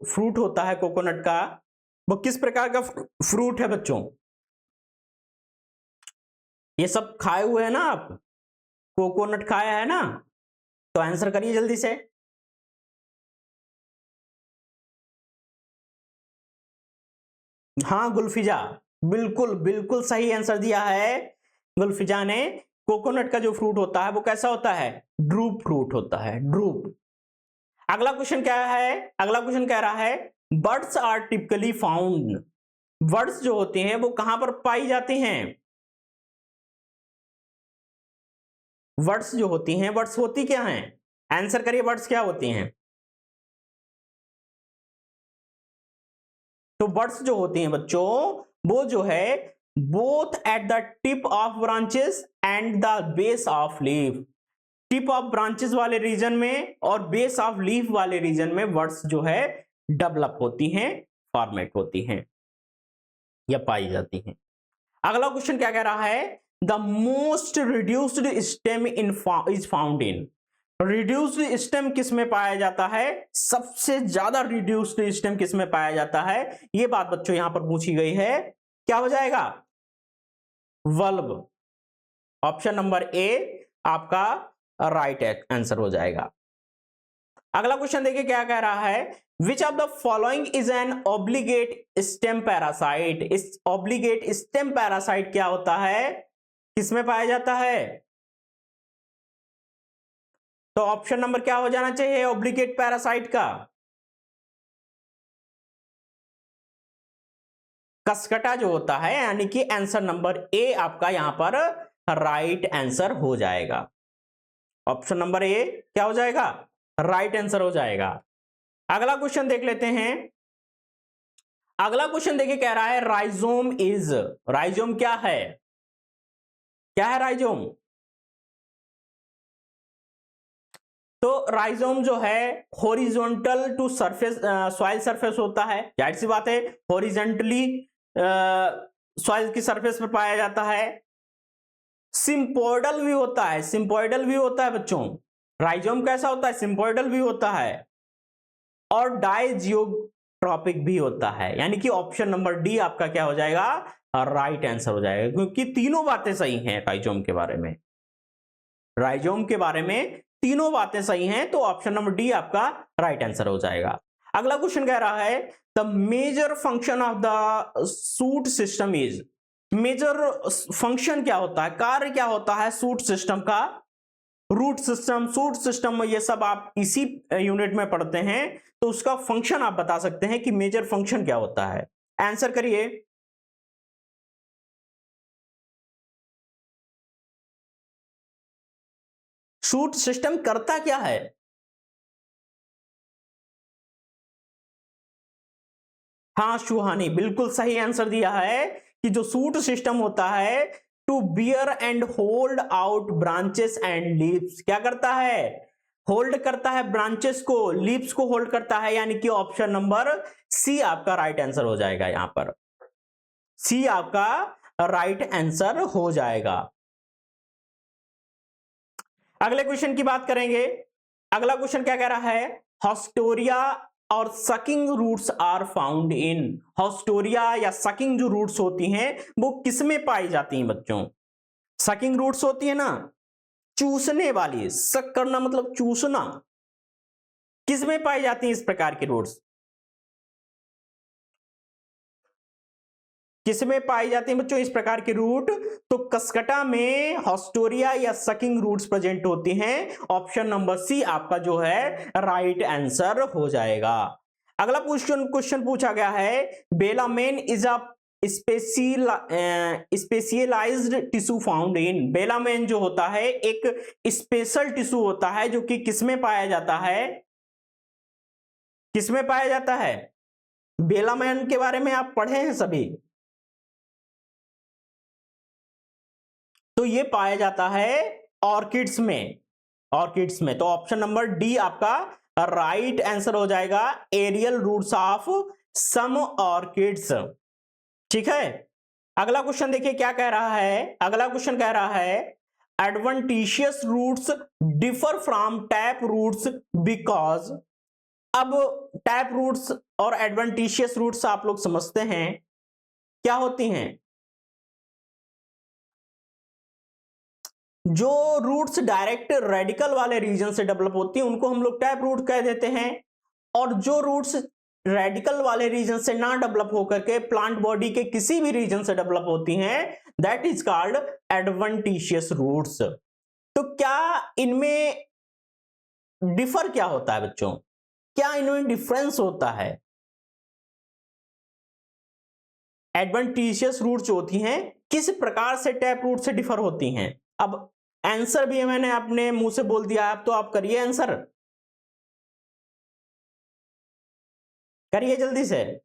फ्रूट होता है कोकोनट का, वो किस प्रकार का फ्रूट है बच्चों? ये सब खाए हुए हैं ना आप, कोकोनट खाया है ना? तो आंसर करिए जल्दी से। हाँ, गुलफिजा, बिल्कुल बिल्कुल सही आंसर दिया है गुलफिजा ने। कोकोनट का जो फ्रूट होता है वो कैसा होता है? ड्रूप फ्रूट होता है, ड्रूप। अगला क्वेश्चन क्या है? अगला क्वेश्चन कह रहा है birds are typically found. Birds जो होते हैं वो कहां पर पाई जाती हैं? वर्ड्स जो होती हैं, वर्ड्स होती क्या हैं? आंसर करिए, वर्ड्स क्या होती हैं? तो वर्ड्स जो होती हैं बच्चों, वो जो है both at the tip of branches and the base of leaf. Tip of branches वाले रीजन में और बेस ऑफ लीफ वाले रीजन में वर्ड्स जो है डेवलप होती हैं, फॉर्मेट होती हैं या पाई जाती हैं। अगला क्वेश्चन क्या कह रहा है? The most reduced stem in is found in. Reduced stem किस में पाया जाता है? सबसे ज्यादा रिड्यूस्ड स्टेम किस में पाया जाता है? यह बात बच्चों यहां पर पूछी गई है। क्या हो जाएगा? वल्ब। ऑप्शन नंबर ए आपका राइट आंसर हो जाएगा। अगला क्वेश्चन देखिए क्या कह रहा है? Which of the following is an obligate stem parasite. इस ऑब्लिगेट स्टेम पैरासाइट क्या होता है? किसमें पाया जाता है? तो ऑप्शन नंबर क्या हो जाना चाहिए ऑब्लिगेट पैरासाइट का? कसकटा जो होता है, यानी कि आंसर नंबर ए आपका यहां पर राइट आंसर हो जाएगा। ऑप्शन नंबर ए क्या हो जाएगा? राइट आंसर हो जाएगा। अगला क्वेश्चन देख लेते हैं। अगला क्वेश्चन देखिए क्या रहा है? Rhizome is. राइजोम क्या है? क्या है राइजोम? तो राइजोम जो है horizontal to surface soil surface होता है। जाहिर सी बात है, हॉरिजॉन्टली सॉइल की सरफेस पर पाया जाता है। सिंपोइडल भी होता है, सिंपोइडल भी होता है बच्चों। राइजोम कैसा होता है? सिंपोइडल भी होता है और डायजियोट्रॉपिक भी होता है। यानी कि ऑप्शन नंबर डी आपका क्या हो जाएगा? राइट आंसर हो जाएगा, क्योंकि तीनों बातें सही हैं राइजोम के बारे में। राइजोम के बारे में तीनों बातें सही हैं, तो ऑप्शन नंबर डी आपका राइट आंसर हो जाएगा। अगला क्वेश्चन कह रहा है the major function of the shoot system is. Major function क्या होता है, कार्य क्या होता है सूट सिस्टम का? रूट सिस्टम, सूट सिस्टम, ये सब आप इसी यूनिट में पढ़ते हैं, तो उसका फंक्शन आप बता सकते हैं कि मेजर फंक्शन क्या होता है। आंसर करिए। सूट सिस्टम करता क्या है? हाँ सुहानी, बिल्कुल सही आंसर दिया है कि जो सूट सिस्टम होता है to bear and hold out branches and leaves, क्या करता है? होल्ड करता है ब्रांचेस को, लीव्स को होल्ड करता है। यानी कि ऑप्शन नंबर सी आपका राइट आंसर हो जाएगा। यहां पर सी आपका राइट आंसर हो जाएगा। अगले क्वेश्चन की बात करेंगे। अगला क्वेश्चन क्या कह रहा है? हॉस्टोरिया और sucking roots are found in. Haustoria या सकिंग जो रूट्स होती हैं वो किसमें पाई जाती हैं बच्चों? सकिंग रूट्स होती है ना, चूसने वाली, सक करना मतलब चूसना, किसमें पाई जाती हैं इस प्रकार की रूट्स? किसमें पाई जाती हैं बच्चों इस प्रकार की रूट? तो कसकटा में हॉस्टोरिया या सकिंग रूट्स प्रेजेंट होती हैं। ऑप्शन नंबर सी आपका जो है राइट आंसर हो जाएगा। अगला क्वेश्चन पूछा गया है velamen is a specialised tissue found in. Velamen जो होता है एक स्पेशल टिश्यू होता है जो कि किसमें पाया जाता है? किसमें पाया जाता है? बेलामेन के बारे में आप पढ़े हैं सभी, तो ये पाया जाता है ऑर्किड्स में। ऑर्किड्स में, तो ऑप्शन नंबर डी आपका राइट आंसर हो जाएगा, aerial roots of some orchids. ठीक है। अगला क्वेश्चन देखिए क्या कह रहा है। अगला क्वेश्चन कह रहा है adventitious roots differ from tap roots because. अब टैप रूट्स और एडवेंटिशियस रूट्स आप लोग समझते हैं क्या होती हैं? जो रूट्स डायरेक्ट रेडिकल वाले रीजन से डेवलप होती हैं उनको हम लोग टैप रूट कह देते हैं, और जो रूट्स रेडिकल वाले रीजन से ना डेवलप होकर के प्लांट बॉडी के किसी भी रीजन से डेवलप होती हैं, that is called adventitious roots. तो क्या इनमें डिफर क्या होता है बच्चों, क्या इनमें डिफरेंस होता है? एडवेंटिशियस रूट्स जो होती हैं किस प्रकार से टैप रूट से डिफर होती हैं? अब आंसर भी मैंने अपने मुंह से बोल दिया, अब तो आप करिए आंसर, करिए जल्दी से।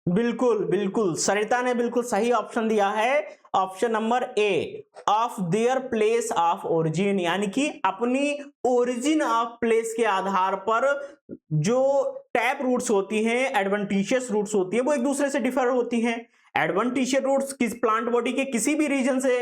बिल्कुल बिल्कुल, सरिता ने बिल्कुल सही ऑप्शन दिया है, option number A, of their place of origin, यानी कि अपनी ओरिजिन ऑफ प्लेस के आधार पर जो टैप रूट्स होती हैं, एडवेंटिशियस रूट्स होती हैं, वो एक दूसरे से डिफर होती हैं। एडवेंटिशियस रूट्स किस प्लांट बॉडी के किसी भी रीजन से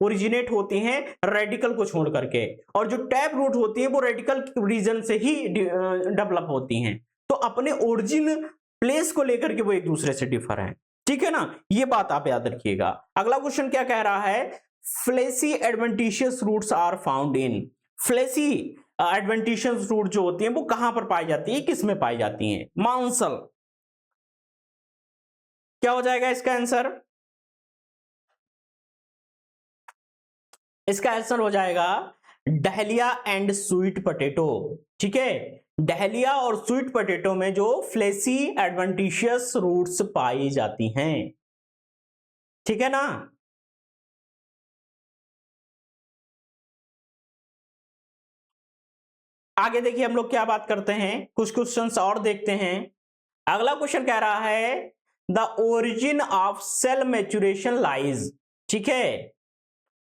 ओरिजिनेट होती हैं रेडिकल को छोड़ करके, और जो टैप रूट होती है वो रेडिकल रीजन से ही डेवलप होती हैं। तो अपने ओरिजिन प्लेस को लेकर के वो एक दूसरे से डिफर है, ठीक है ना, ये बात आप याद रखिएगा। अगला क्वेश्चन क्या कह रहा है, fleshy adventitious roots are found in, fleshy adventitious root जो होती हैं वो कहां पर पाई जाती है, किस में पाई जाती हैं? माउंसल, क्या हो जाएगा इसका आंसर? इसका आंसर हो जाएगा डहलिया एंड स्वीट पोटैटो, ठीक है, डहलिया और स्वीट पोटैटो में जो फ्लेसी एडवेंटिशियस रूट्स पाई जाती हैं, ठीक है ना। आगे देखिए हम लोग क्या बात करते हैं, कुछ क्वेश्चंस और देखते हैं। अगला क्वेश्चन कह रहा है the origin of cell maturation lies, ठीक है,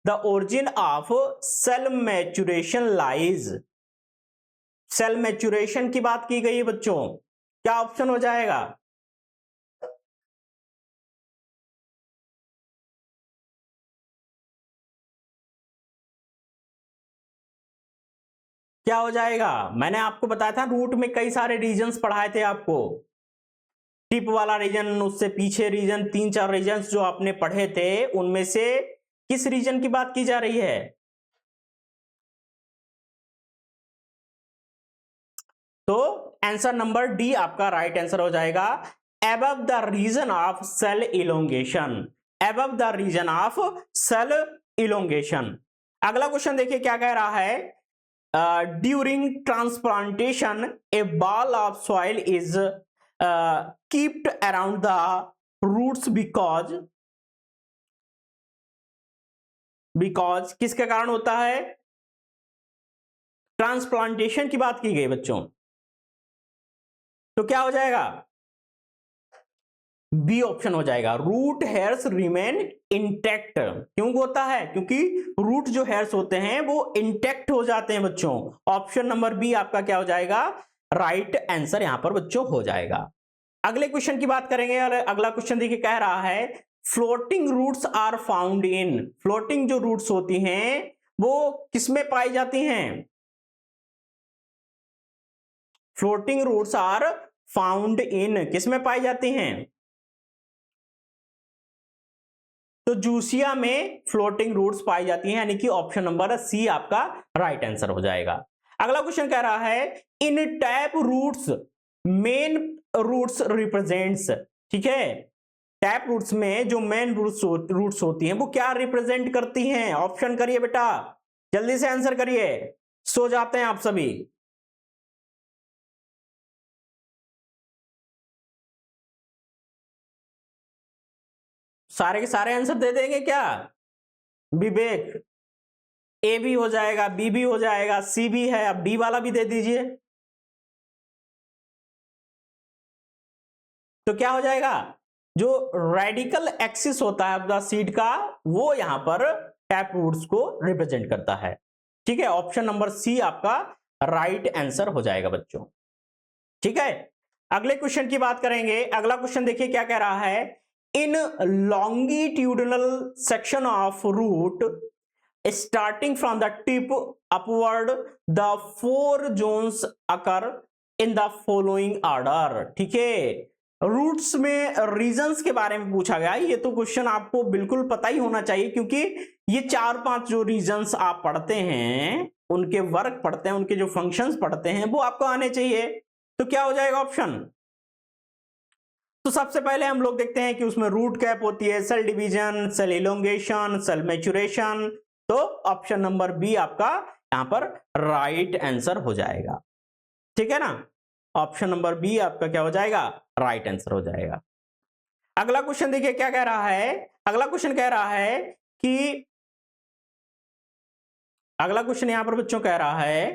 the origin of cell maturation lies, cell maturation की बात की गई है बच्चों, क्या ऑप्शन हो जाएगा? क्या हो जाएगा? मैंने आपको बताया था रूट में कई सारे रीजन्स पढ़ाए थे आपको, टिप वाला रीजन, उससे पीछे रीजन, 3-4 रीजन्स जो आपने पढ़े थे उनमें से किस रीजन की बात की जा रही है? तो आंसर नंबर डी आपका राइट आंसर हो जाएगा, above the region of cell elongation, above the region of cell elongation. अगला क्वेश्चन देखिए क्या कह रहा है, during transplantation a ball of soil is keeped around the roots because, because किसके कारण होता है? ट्रांसप्लांटेशन की बात की गई बच्चों, तो क्या हो जाएगा? बी ऑप्शन हो जाएगा, रूट हेयर्स रिमेन इंटैक्ट। क्यों होता है? क्योंकि रूट जो हेयर्स होते हैं वो इंटैक्ट हो जाते हैं बच्चों। ऑप्शन नंबर बी आपका क्या हो जाएगा? राइट आंसर यहां पर बच्चों हो जाएगा। अगले क्वेश्चन की बात करेंगे, अगला क्वेश्चन देखिए कह रहा है floating roots are found in, floating जो रूट्स होती हैं वो किसमें पाई जाती हैं? Floating roots are found in किसमें पाई जाती हैं? तो जूसिया में फ्लोटिंग रूट्स पाई जाती हैं, यानी कि ऑप्शन नंबर सी आपका राइट आंसर हो जाएगा। अगला क्वेश्चन कह रहा है in tap roots main roots represents, ठीक है, टैप रूट्स में जो मेन रूट्स होती हैं वो क्या रिप्रेजेंट करती हैं? ऑप्शन करिए बेटा, जल्दी से आंसर करिए, सो जाते हैं आप सभी। सारे के सारे आंसर दे देंगे क्या? विवेक, ए भी हो जाएगा, बी भी हो जाएगा, सी भी है, अब डी वाला भी दे दीजिए। तो क्या हो जाएगा? जो रेडिकल एक्सिस होता है आपका सीड का वो यहां पर टैप रूट्स को रिप्रेजेंट करता है, ठीक है, ऑप्शन नंबर सी आपका राइट आंसर हो जाएगा बच्चों, ठीक है। अगले क्वेश्चन की बात करेंगे। अगला क्वेश्चन देखिए क्या कह रहा है, in longitudinal section of root starting from the tip upward the four zones occur in the following order, ठीक है, रूट्स में रीजंस के बारे में पूछा गया। ये तो क्वेश्चन आपको बिल्कुल पता ही होना चाहिए, क्योंकि ये 4-5 जो रीजंस आप पढ़ते हैं, उनके वर्क पढ़ते हैं, उनके जो फंक्शंस पढ़ते हैं, वो आपको आने चाहिए। तो क्या हो जाएगा ऑप्शन? तो सबसे पहले हम लोग देखते हैं कि उसमें रूट कैप होती है, cell division, cell elongation, cell maturation. तो ऑप्शन नंबर बी आपका यहां पर राइट आंसर हो जाएगा। ठीक है ना, ऑप्शन नंबर बी आपका क्या हो जाएगा? राइट आंसर हो जाएगा। अगला क्वेश्चन देखिए क्या कह रहा है। अगला क्वेश्चन कह रहा है कि अगला क्वेश्चन यहां पर बच्चों कह रहा है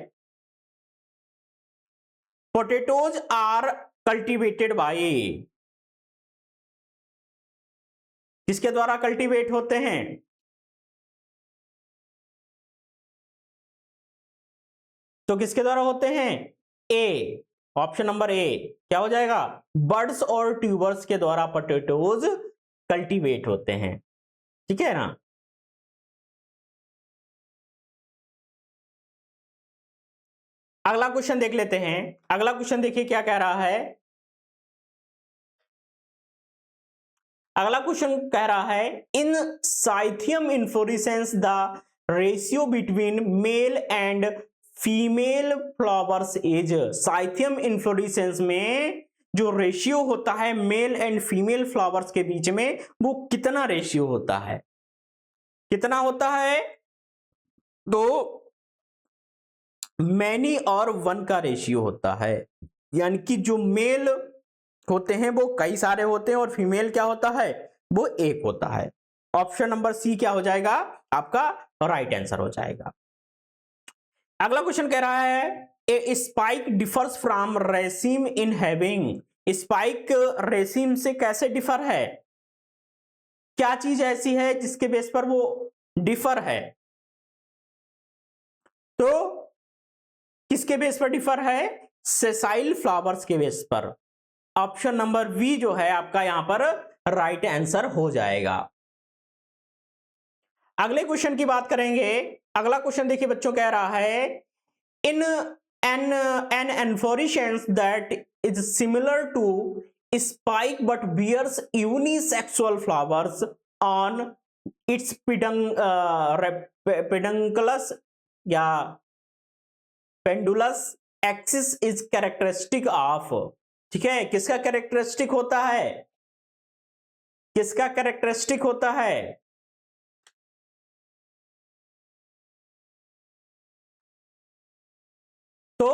पोटैटोज आर कल्टीवेटेड बाय, किसके द्वारा कल्टीवेट होते हैं? तो किसके द्वारा होते हैं? ए, ऑप्शन नंबर ए क्या हो जाएगा? बर्ड्स और ट्यूबर्स के द्वारा पोटैटोज कल्टीवेट होते हैं। ठीक है ना। अगला क्वेश्चन देख लेते हैं। अगला क्वेश्चन देखिए क्या कह रहा है। अगला क्वेश्चन कह रहा है in cyathium inflorescence the ratio between male and female flowers is. Cyathium inflorescence में जो रेशियो होता है मेल एंड फीमेल फ्लावर्स के बीच में, वो कितना रेशियो होता है? कितना होता है? तो मैनी और 1 का रेशियो होता है, यानी कि जो मेल होते हैं वो कई सारे होते हैं और फीमेल क्या होता है? वो एक होता है। ऑप्शन नंबर सी क्या हो जाएगा? आपका राइट आंसर हो जाएगा। अगला क्वेश्चन कह रहा है a spike differs from raceme in having. Spike raceme से कैसे डिफर है? क्या चीज ऐसी है जिसके बेस पर वो डिफर है? तो किसके बेस पर डिफर है? सेसाइल फ्लावर्स के बेस पर। ऑप्शन नंबर बी जो है आपका यहां पर राइट आंसर हो जाएगा। अगले क्वेश्चन की बात करेंगे। अगला क्वेश्चन देखिए बच्चों कह रहा है in an inflorescence that is similar to spike but bears unisexual flowers on its pedunculous या pendulous axis is characteristic of. ठीक है, किसका कैरेक्टरिस्टिक होता है? किसका कैरेक्टरिस्टिक होता है? तो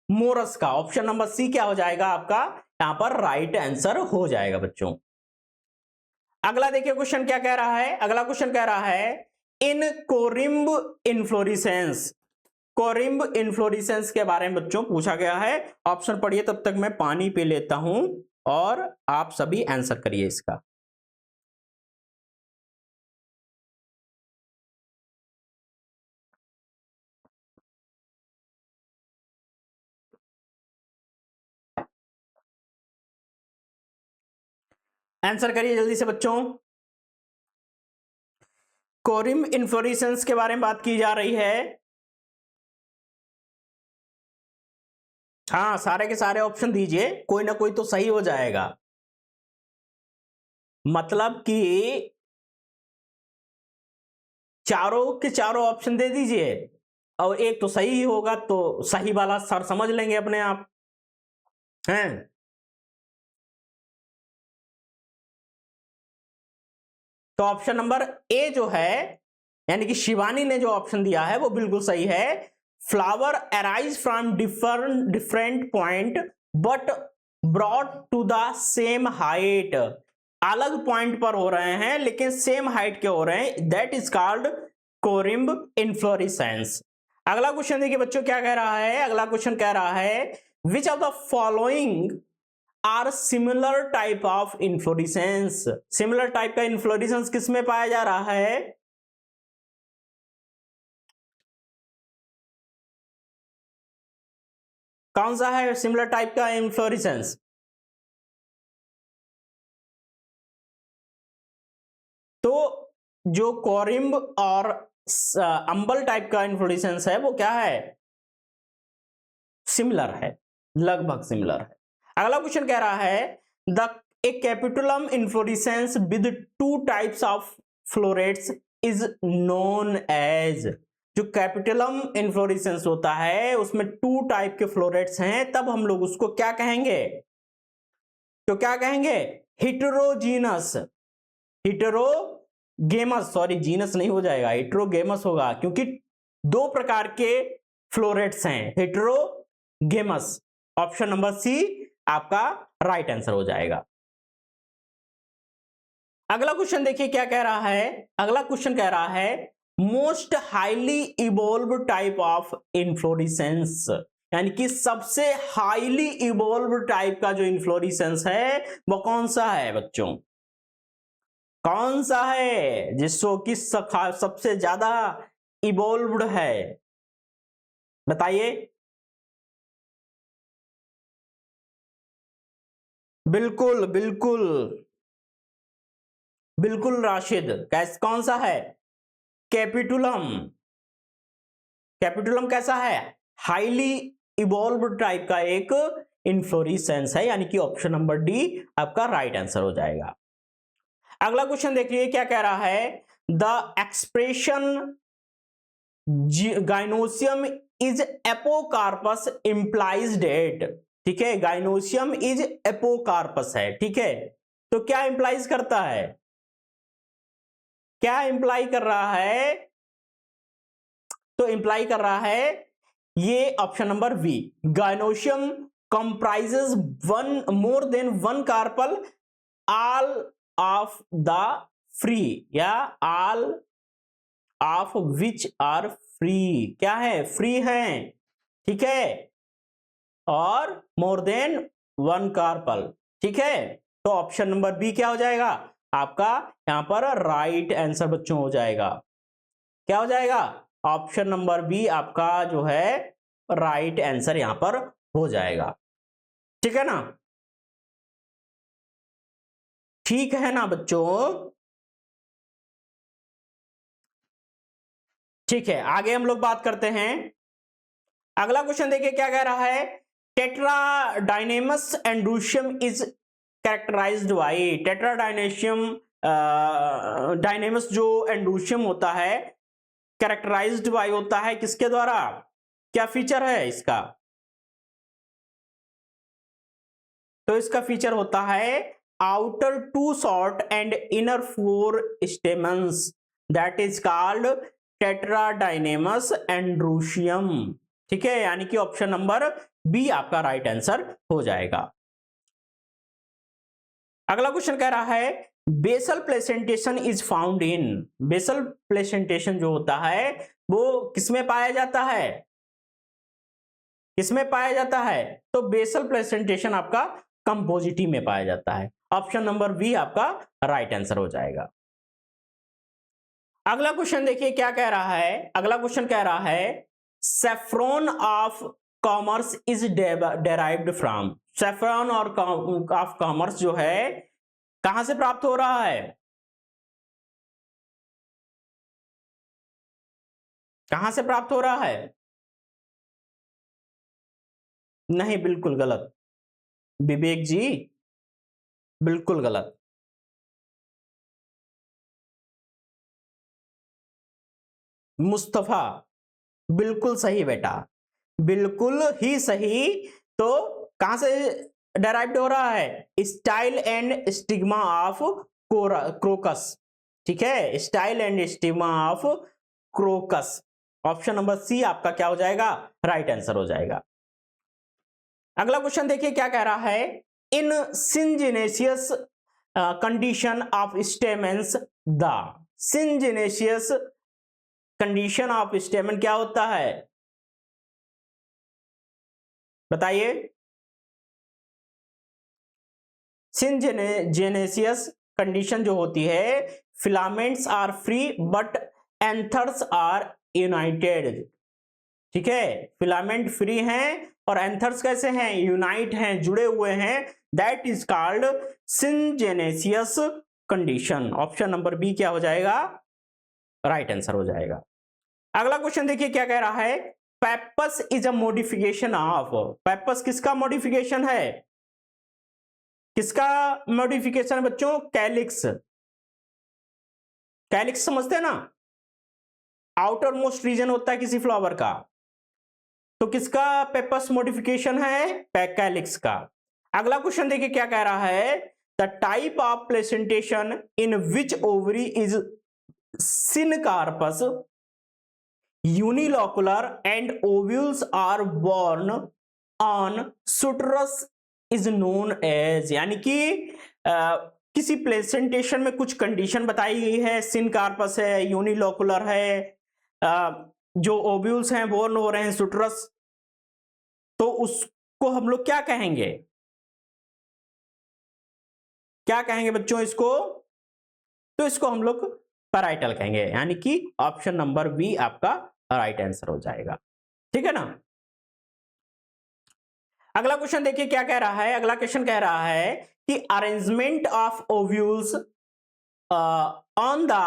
मोरस का। ऑप्शन नंबर सी क्या हो जाएगा आपका यहां पर राइट आंसर हो जाएगा बच्चों। अगला देखिए क्वेश्चन क्या कह रहा है। अगला क्वेश्चन कह रहा है इन कोरिम्ब इन्फ्लोरेसेंस। कोरिम्ब इन्फ्लोरेसेंस के बारे में बच्चों पूछा गया है। ऑप्शन पढ़िए, तब तक मैं पानी पी लेता हूं और आप सभी आंसर करिए इसका। आंसर करिए जल्दी से बच्चों। कोरिम्ब इन्फ्लोरेसेंस के बारे में बात की जा रही है। हाँ, सारे के सारे ऑप्शन दीजिए, कोई ना कोई तो सही हो जाएगा। मतलब कि चारों के चारों ऑप्शन दे दीजिए और एक तो सही ही होगा, तो सही वाला सर समझ लेंगे अपने आप हैं। तो ऑप्शन नंबर ए जो है, यानी कि शिवानी ने जो ऑप्शन दिया है वो बिल्कुल सही है। Flower arise from different point but brought to the same height. अलग पॉइंट पर हो रहे हैं लेकिन सेम हाइट के हो रहे हैं, दैट इज कॉल्ड कोरिम्ब इन्फ्लोरेसेंस। अगला क्वेश्चन देखिए बच्चों क्या कह रहा है। अगला क्वेश्चन कह रहा है which of the following are similar type of inflorescence. Similar type का इन्फ्लोरेसेंस किसमें पाया जा रहा है? कौन सा है सिमिलर टाइप का इन्फ्लोरेसेंस? तो जो कोरिम्ब और अंबल टाइप का इन्फ्लोरेसेंस है वो क्या है? सिमिलर है, लगभग सिमिलर है। अगला क्वेश्चन कह रहा है the a capitulum inflorescence with two types of florets is known as. जो कैपिटुलम इन्फ्लोरेसेंस होता है उसमें टू टाइप के फ्लोरेट्स हैं, तब हम लोग उसको क्या कहेंगे? तो क्या कहेंगे? हिटेरोजीनस, हिटेरोगेमस, सॉरी जीनस नहीं हो जाएगा, हिटेरोगेमस होगा, क्योंकि दो प्रकार के फ्लोरेट्स हैं, हिटेरोगेमस। ऑप्शन नंबर सी आपका राइट आंसर हो जाएगा। अगला क्वेश्चन देखिए क्या कह रहा है। अगला क्वेश्चन कह रहा है most highly evolved type of inflorescence, यानी कि सबसे हाईली इवॉल्व्ड टाइप का जो इन्फ्लोरेसेंस है वो कौन सा है बच्चों? कौन सा है जिसको कि सबसे ज्यादा इवॉल्व्ड है? बताइए। बिल्कुल बिल्कुल बिल्कुल राशिद, कौन सा है? कैपिटुलम। कैपिटुलम कैसा है? हाईली इवॉल्व्ड टाइप का एक इन्फ्लोरेसेंस है, यानी कि ऑप्शन नंबर डी आपका राइट आंसर हो जाएगा। अगला क्वेश्चन देखिए क्या कह रहा है the expression gynoecium is apocarpous implies date. ठीक है, गाइनोसियम इज एपोकार्पस है, ठीक है, तो क्या इंप्लाइज करता है? क्या इंप्लाई कर रहा है? तो इंप्लाई कर रहा है ये option number B, gynoecium comprises one more than one carpel all of the free, या all of which are free. क्या है? फ्री है, ठीक है, और मोर देन वन कार्पल, ठीक है, तो ऑप्शन नंबर बी क्या हो जाएगा आपका यहां पर राइट आंसर बच्चों हो जाएगा। क्या हो जाएगा? ऑप्शन नंबर बी आपका जो है राइट आंसर यहां पर हो जाएगा। ठीक है ना? ठीक है ना बच्चों? ठीक है, आगे हम लोग बात करते हैं। अगला क्वेश्चन देखिए क्या कह रहा है टेट्राडाइनेमस एंड्रूशियम इज कैरेक्टराइज्ड बाय। टेट्राडाइनेशियम डायनेमस जो एंड्रूशियम होता है कैरेक्टराइज्ड बाय होता है किसके द्वारा? क्या फीचर है इसका? तो इसका फीचर होता है outer two short and inner four stamens, that is called tetradynamous androecium. ठीक है, यानी कि ऑप्शन नंबर बी आपका राइट आंसर हो जाएगा। अगला क्वेश्चन कह रहा है basal placentation is found in. Basal placentation जो होता है वो किसमें पाया जाता है? किसमें पाया जाता है? तो बेसल प्लेसेंटेशन आपका कंपोजिटी में पाया जाता है। ऑप्शन नंबर बी आपका राइट आंसर हो जाएगा। अगला क्वेश्चन देखिए क्या कह रहा है। अगला क्वेश्चन कह रहा है saffron of commerce is derived from. Saffron और ऑफ कॉमर्स जो है कहां से प्राप्त हो रहा है? कहां से प्राप्त हो रहा है? नहीं, बिल्कुल गलत विवेक जी, बिल्कुल गलत। मुस्तफा, बिल्कुल सही बेटा, बिल्कुल ही सही। तो कहां से डेराइव्ड हो रहा है? Style and stigma of crocus. ठीक है, style and stigma of crocus. Option number C आपका क्या हो जाएगा? राइट आंसर हो जाएगा। अगला क्वेश्चन देखिए क्या कह रहा है in syngenesious condition of stamens the. Syngenesious condition of stamen क्या होता है? बताइए। सिंजेनेसियस कंडीशन जो होती है filaments are free but anthers are united. ठीक है, फिलामेंट फ्री हैं और एंथर्स कैसे हैं? यूनाइट हैं, जुड़े हुए हैं। That is called syngenesious condition. Option number B क्या हो जाएगा? राइट आंसर हो जाएगा। अगला क्वेश्चन देखिए क्या कह रहा है pappus is a modification of. Pappus किसका मॉडिफिकेशन है? किसका मॉडिफिकेशन है बच्चों? कैलिक्स। कैलिक्स समझते हैं ना, आउटर मोस्ट रीजन होता है किसी फ्लावर का, तो किसका पेपस मॉडिफिकेशन है? कैलिक्स का। अगला क्वेश्चन देखिए क्या कह रहा है, the type of placentation in which ovary is syncarpous unilocular and ovules are borne on sutures is known as, यानी कि किसी प्लेसेंटेशन में कुछ कंडीशन बताई गई है, सिनकार्पस है, यूनिलोकुलर है, जो ओव्यूल्स हैं बोर्न हो रहे हैं सुटरस, तो उसको हम लोग क्या कहेंगे? क्या कहेंगे बच्चों इसको? तो इसको हम लोग पैराइटल कहेंगे, यानी कि ऑप्शन नंबर बी आपका राइट आंसर हो जाएगा। ठीक है ना। अगला क्वेश्चन देखिए क्या कह रहा है। अगला क्वेश्चन कह रहा है कि arrangement of ovules on the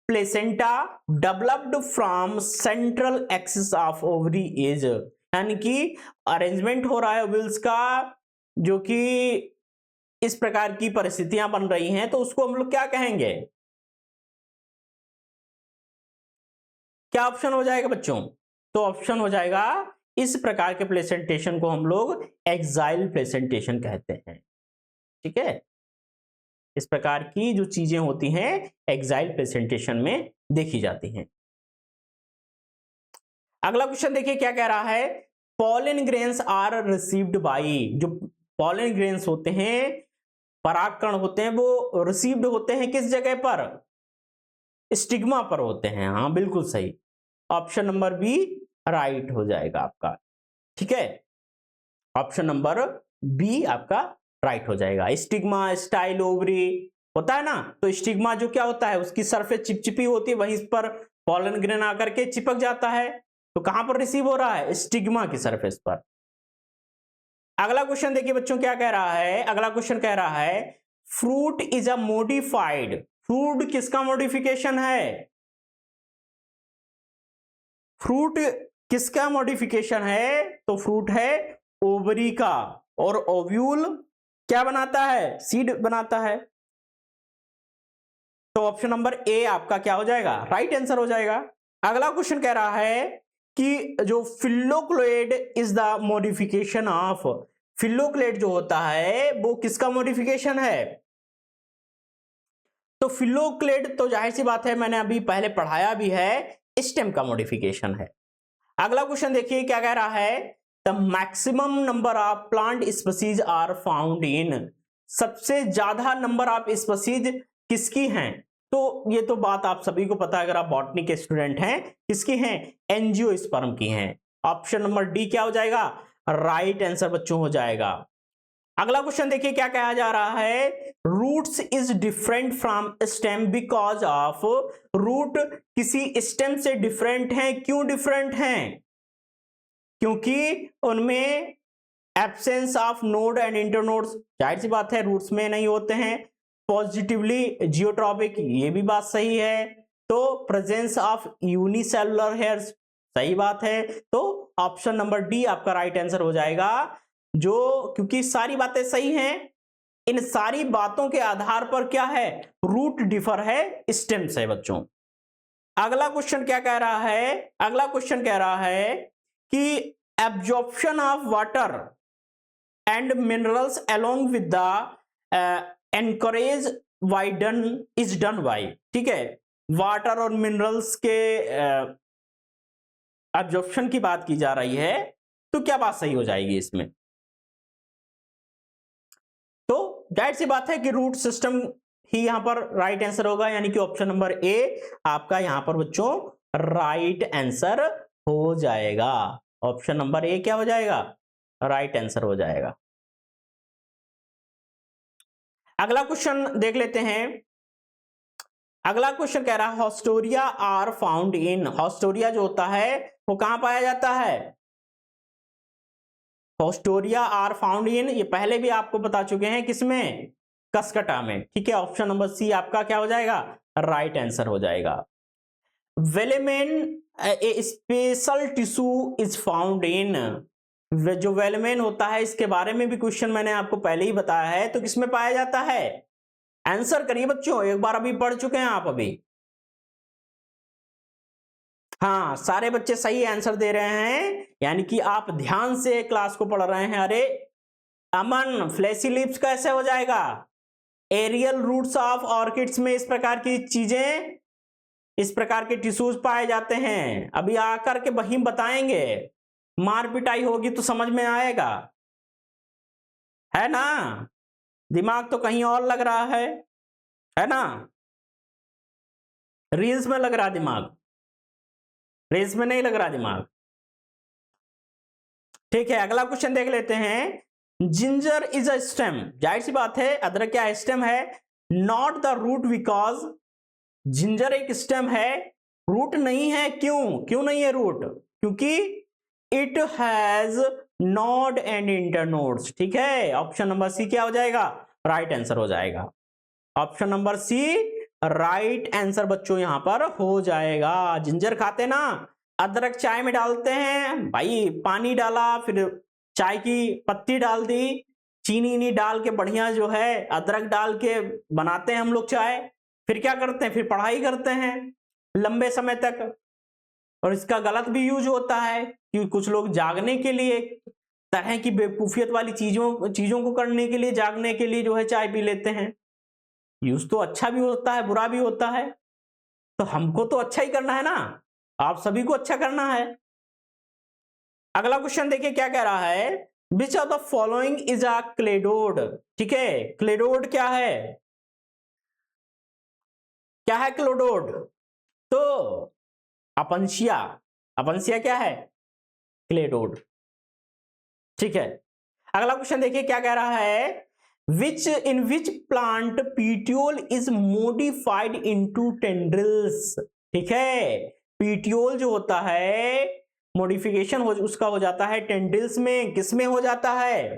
placenta developed from central axis of ovary is, यानी कि अरेंजमेंट हो रहा है ओव्यूल्स का, जो कि इस प्रकार की परिस्थितियां बन रही हैं, तो उसको हम लोग क्या कहेंगे? क्या ऑप्शन हो जाएगा बच्चों? तो ऑप्शन हो जाएगा, इस प्रकार के प्लेसेंटेशन को हम लोग एक्साइल प्लेसेंटेशन कहते हैं। ठीक है, इस प्रकार की जो चीजें होती हैं एक्साइल प्रेजेंटेशन में देखी जाती हैं। अगला क्वेश्चन देखिए क्या कह रहा है, pollen grains are received by, जो पॉलन ग्रेन्स होते हैं, परागकण होते हैं, वो रिसीव्ड होते हैं किस जगह पर? स्टिग्मा पर होते हैं। हाँ बिल्कुल सही, ऑप्शन नंबर बी राइट हो जाएगा आपका। ठीक है, ऑप्शन नंबर बी आपका राइट हो जाएगा। स्टिग्मा, स्टाइल ओवरी होता है ना, तो स्टिग्मा जो क्या होता है, उसकी सरफेस चिपचिपी होती है, वहीं पर पॉलन ग्रेन आकर के चिपक जाता है, तो कहां पर रिसीव हो रहा है? स्टिग्मा की सरफेस पर। अगला क्वेश्चन देखिए बच्चों क्या कह रहा है। अगला क्वेश्चन कह रहा है fruit is a modified, fruit किसका मॉडिफिकेशन है? फ्रूट किसका मॉडिफिकेशन है? तो फ्रूट है ओवरी का, और ओव्यूल क्या बनाता है? सीड बनाता है। तो ऑप्शन नंबर ए आपका क्या हो जाएगा? राइट आंसर हो जाएगा। अगला क्वेश्चन कह रहा है कि जो फिल्लोक्लेड इज द मॉडिफिकेशन ऑफ, फिल्लोक्लेड जो होता है वो किसका मॉडिफिकेशन है? तो फिल्लोक्लेड तो जाहिर सी बात है, मैंने अभी पहले पढ़ाया भी है, स्टेम का मॉडिफिकेशन है। अगला क्वेश्चन देखिए क्या कह रहा है, the maximum number of plant species are found in, सबसे ज्यादा नंबर ऑफ स्पीसीज किसकी हैं? तो ये तो बात आप सभी को पता है, अगर आप बॉटनी के स्टूडेंट हैं, किसकी हैं? एंजियोस्पर्म की हैं। ऑप्शन नंबर डी क्या हो जाएगा? राइट आंसर बच्चों हो जाएगा। अगला क्वेश्चन देखिए क्या कहा जा रहा है, roots is different from stem because of, root किसी स्टेम से डिफरेंट है, क्यों डिफरेंट हैं? क्योंकि उनमें absence of node and internodes, जाहिर सी बात है रूट्स में नहीं होते हैं। पॉजिटिवली जियोट्रॉपिक, ये भी बात सही है। तो प्रेजेंस ऑफ यूनिसेलुलर हेयर्स, सही बात है। तो ऑप्शन नंबर डी आपका राइट आंसर हो जाएगा, जो क्योंकि सारी बातें सही हैं, इन सारी बातों के आधार पर क्या है? रूट डिफर है स्टेम से बच्चों। अगला क्वेश्चन क्या कह रहा है? अगला क्वेश्चन कह रहा है कि absorption of water and minerals along with the encourage widen is done by, ठीक है, वाटर और मिनरल्स के एब्जॉर्प्शन की बात की जा रही है, तो क्या बात सही हो जाएगी इसमें? तो जाहिर सी बात है कि रूट सिस्टम ही यहां पर राइट आंसर होगा, यानी कि ऑप्शन नंबर ए आपका यहां पर बच्चों राइट आंसर हो जाएगा। ऑप्शन नंबर ए क्या हो जाएगा? राइट आंसर हो जाएगा। अगला क्वेश्चन देख लेते हैं। अगला क्वेश्चन कह रहा है haustoria are found in, haustoria जो होता है वो कहां पाया जाता है? हॉस्टोरिया आर फाउंड इन, ये पहले भी आपको बता चुके हैं, किसमें? कसकटा में। ठीक है, ऑप्शन नंबर सी आपका क्या हो जाएगा? राइट आंसर हो जाएगा। Velamen a special tissue is found in, जो वेलमेन होता है इसके बारे में भी क्वेश्चन मैंने आपको पहले ही बताया है, तो किसमें पाया जाता है? आंसर करिए बच्चों, एक बार अभी पढ़ चुके हैं आप अभी। हाँ, सारे बच्चे सही आंसर दे रहे हैं, यानी कि आप ध्यान से क्लास को पढ़ रहे हैं। अरे अमन, फ्लैशी लिप्स कैसे हो जाएगा? एरियल रूट्स ऑफ ऑर्किड्स में इस प्रकार की चीजें, इस प्रकार के टिश्यूज पाए जाते हैं। अभी आकर के वही बताएंगे, मार पिटाई होगी तो समझ में आएगा, है ना? दिमाग तो कहीं और लग रहा है ना? रील्स में लग रहा दिमाग, रील्स में नहीं लग रहा दिमाग। ठीक है, अगला क्वेश्चन देख लेते हैं। जिंजर इज अ स्टेम, जाहिर सी बात है अदरक क्या स्टेम है, not the root, because ginger एक स्टेम है, रूट नहीं है। क्यों नहीं है रूट? क्योंकि it has node and internodes. ठीक है, ऑप्शन नंबर सी क्या हो जाएगा? राइट आंसर हो जाएगा। Option number C right answer बच्चों यहां पर हो जाएगा। जिंजर खाते ना, अदरक चाय में डालते हैं भाई, पानी डाला, फिर चाय की पत्ती डाल दी, चीनी डाल के बढ़िया जो है अदरक डाल के बनाते हैं हम लोग चाय। फिर क्या करते हैं? फिर पढ़ाई करते हैं लंबे समय तक। और इसका गलत भी यूज होता है कि कुछ लोग जागने के लिए, तरह की बेवकूफियत वाली चीजों को करने के लिए, जागने के लिए जो है चाय पी लेते हैं। यूज तो अच्छा भी होता है, बुरा भी होता है, तो हमको तो अच्छा ही करना है ना, आप सभी को अच्छा करना है। अगला क्वेश्चन देखिए क्या कह रहा है, which of the following is a cladode. ठीक है, क्लेडोड क्या है? क्या है क्लेडोड? तो अपंसिया, अपंसिया क्या है? क्लेडोड। ठीक है, अगला क्वेश्चन देखिए क्या कह रहा है, which in which plant petiole is modified into tendrils. ठीक है, पीटियोल जो होता है मॉडिफिकेशन उसका हो जाता है टेंड्रिल्स में। किसमें हो जाता है?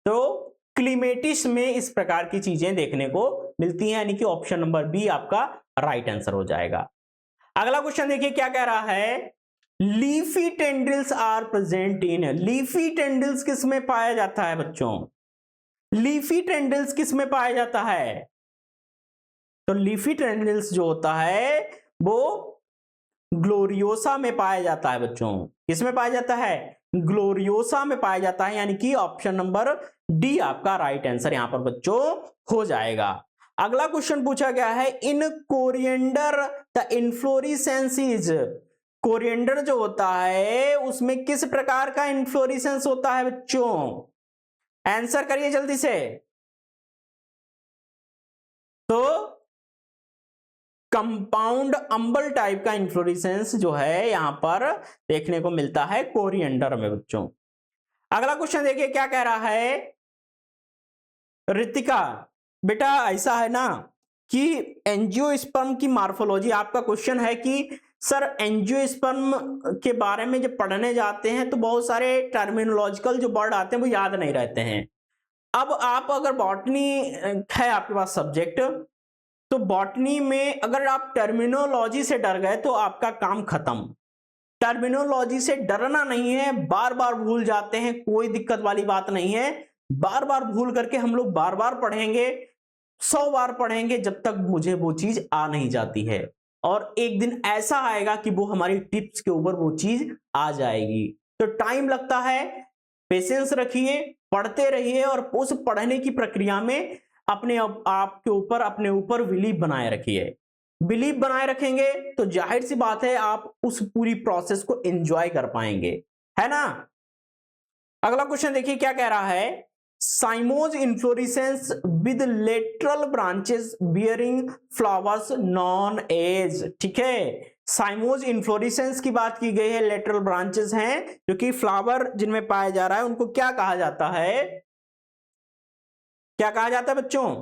तो क्लीमेटिस में इस प्रकार की चीजें देखने को मिलती हैं, यानी कि ऑप्शन नंबर बी आपका राइट आंसर हो जाएगा। अगला क्वेश्चन देखिए क्या कह रहा है, leafy tendrils are present in. Leafy tendrils किस में पाया जाता है बच्चों? लीफी टेंड्रिल्स किस में पाया जाता है? तो लीफी टेंड्रिल्स जो होता है वो ग्लोरियोसा में पाया जाता है बच्चों। किस में पाया जाता है? ग्लोरियोसा में पाया जाता है, यानी कि ऑप्शन नंबर डी आपका राइट आंसर यहां पर बच्चों हो जाएगा। अगला क्वेश्चन पूछा गया है, in coriander the inflorescence is. Coriander जो होता है उसमें किस प्रकार का इन्फ्लोरेसेंस होता है बच्चों? आंसर करिए जल्दी से। तो कंपाउंड अंबल टाइप का इन्फ्लोरेसेंस जो है यहां पर देखने को मिलता है कोरिएंडर में बच्चों। अगला क्वेश्चन देखिए क्या कह रहा है, रितिका बेटा ऐसा है ना कि एंजियोस्पर्म की मार्फोलॉजी, आपका क्वेश्चन है कि सर एंजियोस्पर्म के बारे में जब पढ़ने जाते हैं तो बहुत सारे टर्मिनोलॉजिकल जो वर्ड आते हैं वो याद नहीं रहते हैं। अब आप अगर बॉटनी है आपके पास सब्जेक्ट, तो बॉटनी में अगर आप टर्मिनोलॉजी से डर गए तो आपका काम खत्म। टर्मिनोलॉजी से डरना नहीं है, बार बार भूल जाते हैं, कोई दिक्कत वाली बात नहीं है। बार बार भूल करके हम लोग बार बार पढ़ेंगे, 100 बार पढ़ेंगे, जब तक मुझे वो चीज आ नहीं जाती है। और एक दिन ऐसा आएगा कि वो हमारी टिप्स के ऊपर वो चीज आ जाएगी। तो टाइम लगता है, पेशेंस रखिए, पढ़ते रहिए और उस पढ़ने की प्रक्रिया में अपने आप के ऊपर, अपने ऊपर बिलीव बनाए रखिए। बिलीव बनाए रखेंगे तो जाहिर सी बात है आप उस पूरी प्रोसेस को एंजॉय कर पाएंगे, है ना? अगला क्वेश्चन देखिए क्या कह रहा है, cymose inflorescence with lateral branches bearing flowers known as. ठीक है, साइमोज इन्फ्लोरेसेंस की बात की गई है, लेटरल ब्रांचेस हैं जो कि फ्लावर जिनमें पाया जा रहा है, उनको क्या कहा जाता है? क्या कहा जाता है बच्चों?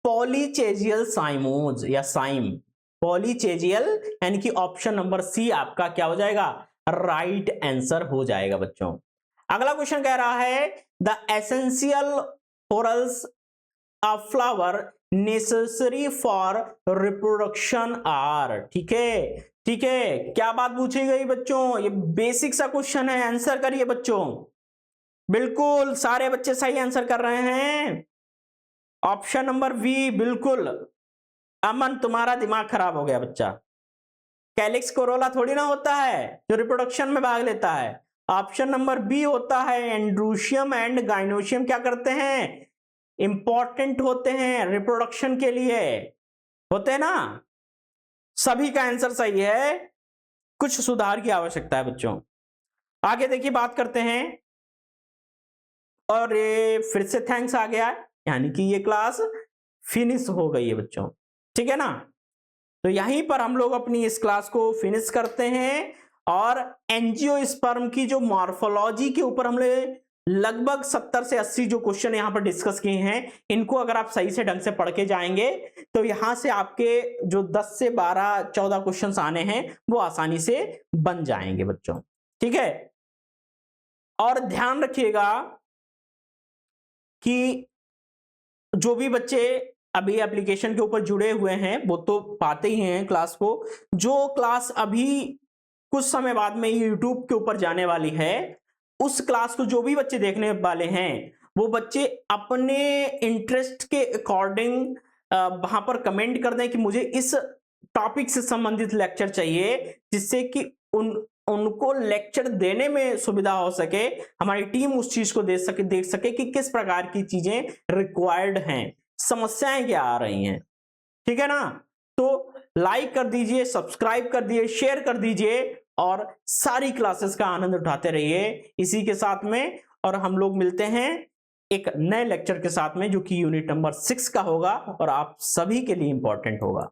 पॉलीचेजियल साइमोज या साइम, पॉलीचेजियल, यानी कि ऑप्शन नंबर सी आपका क्या हो जाएगा? राइट आंसर हो जाएगा बच्चों। अगला क्वेश्चन कह रहा है, the essential whorls a flower necessary for reproduction are. ठीक है, ठीक है, क्या बात पूछी गई बच्चों? ये बेसिक सा क्वेश्चन है, आंसर करिए बच्चों। बिल्कुल सारे बच्चे सही आंसर कर रहे हैं। ऑप्शन नंबर बी, बिल्कुल। अमन तुम्हारा दिमाग खराब हो गया बच्चा। कैलिक्स कोरोला थोड़ी ना होता है जो रिप्रोडक्शन में भाग लेता है। ऑप्शन नंबर बी होता है। एंड्रोशियम एंड गाइनोशियम क्या करते हैं? इंपॉर्टेंट होते हैं रिप्रोडक्शन के लिए, होते हैं ना। सभी का आंसर सही है, कुछ सुधार की आवश्यकता है बच्चों। आगे देखिए, बात करते हैं। और ये फिर से थैंक्स आ गया है, यानी कि ये क्लास फिनिश हो गई है बच्चों। ठीक है ना, तो यहीं पर हम लोग अपनी इस क्लास को फिनिश करते हैं। और एंजियोस्पर्म की जो मॉर्फोलॉजी के ऊपर हमने लगभग 70 से 80 जो क्वेश्चन यहां पर डिस्कस किए हैं, इनको अगर आप सही से ढंग से पढ़ के जाएंगे तो यहां से आपके जो 10 से 12 14 क्वेश्चंस आने हैं वो आसानी से बन जाएंगे बच्चों। ठीक है, और ध्यान रखिएगा कि जो भी बच्चे अभी एप्लीकेशन के ऊपर जुड़े हुए हैं वो तो पाते ही हैं क्लास को। जो क्लास अभी कुछ समय बाद में यूट्यूब के ऊपर जाने वाली है, उस क्लास को जो भी बच्चे देखने वाले हैं वो बच्चे अपने इंटरेस्ट के अकॉर्डिंग वहां पर कमेंट कर दें कि मुझे इस टॉपिक से संबंधित लेक्चर चाहिए, जिससे कि उनको लेक्चर देने में सुविधा हो सके, हमारी टीम उस चीज को देख सके कि किस प्रकार की चीजें रिक्वायर्ड हैं, समस्याएं क्या आ रही हैं। ठीक है ना, तो लाइक कर दीजिए, सब्सक्राइब कर दीजिए, शेयर कर दीजिए और सारी क्लासेस का आनंद उठाते रहिए इसी के साथ में। और हम लोग मिलते हैं एक नए लेक्चर के साथ में, जो कि यूनिट नंबर 6 का होगा और आप सभी के लिए इंपॉर्टेंट होगा।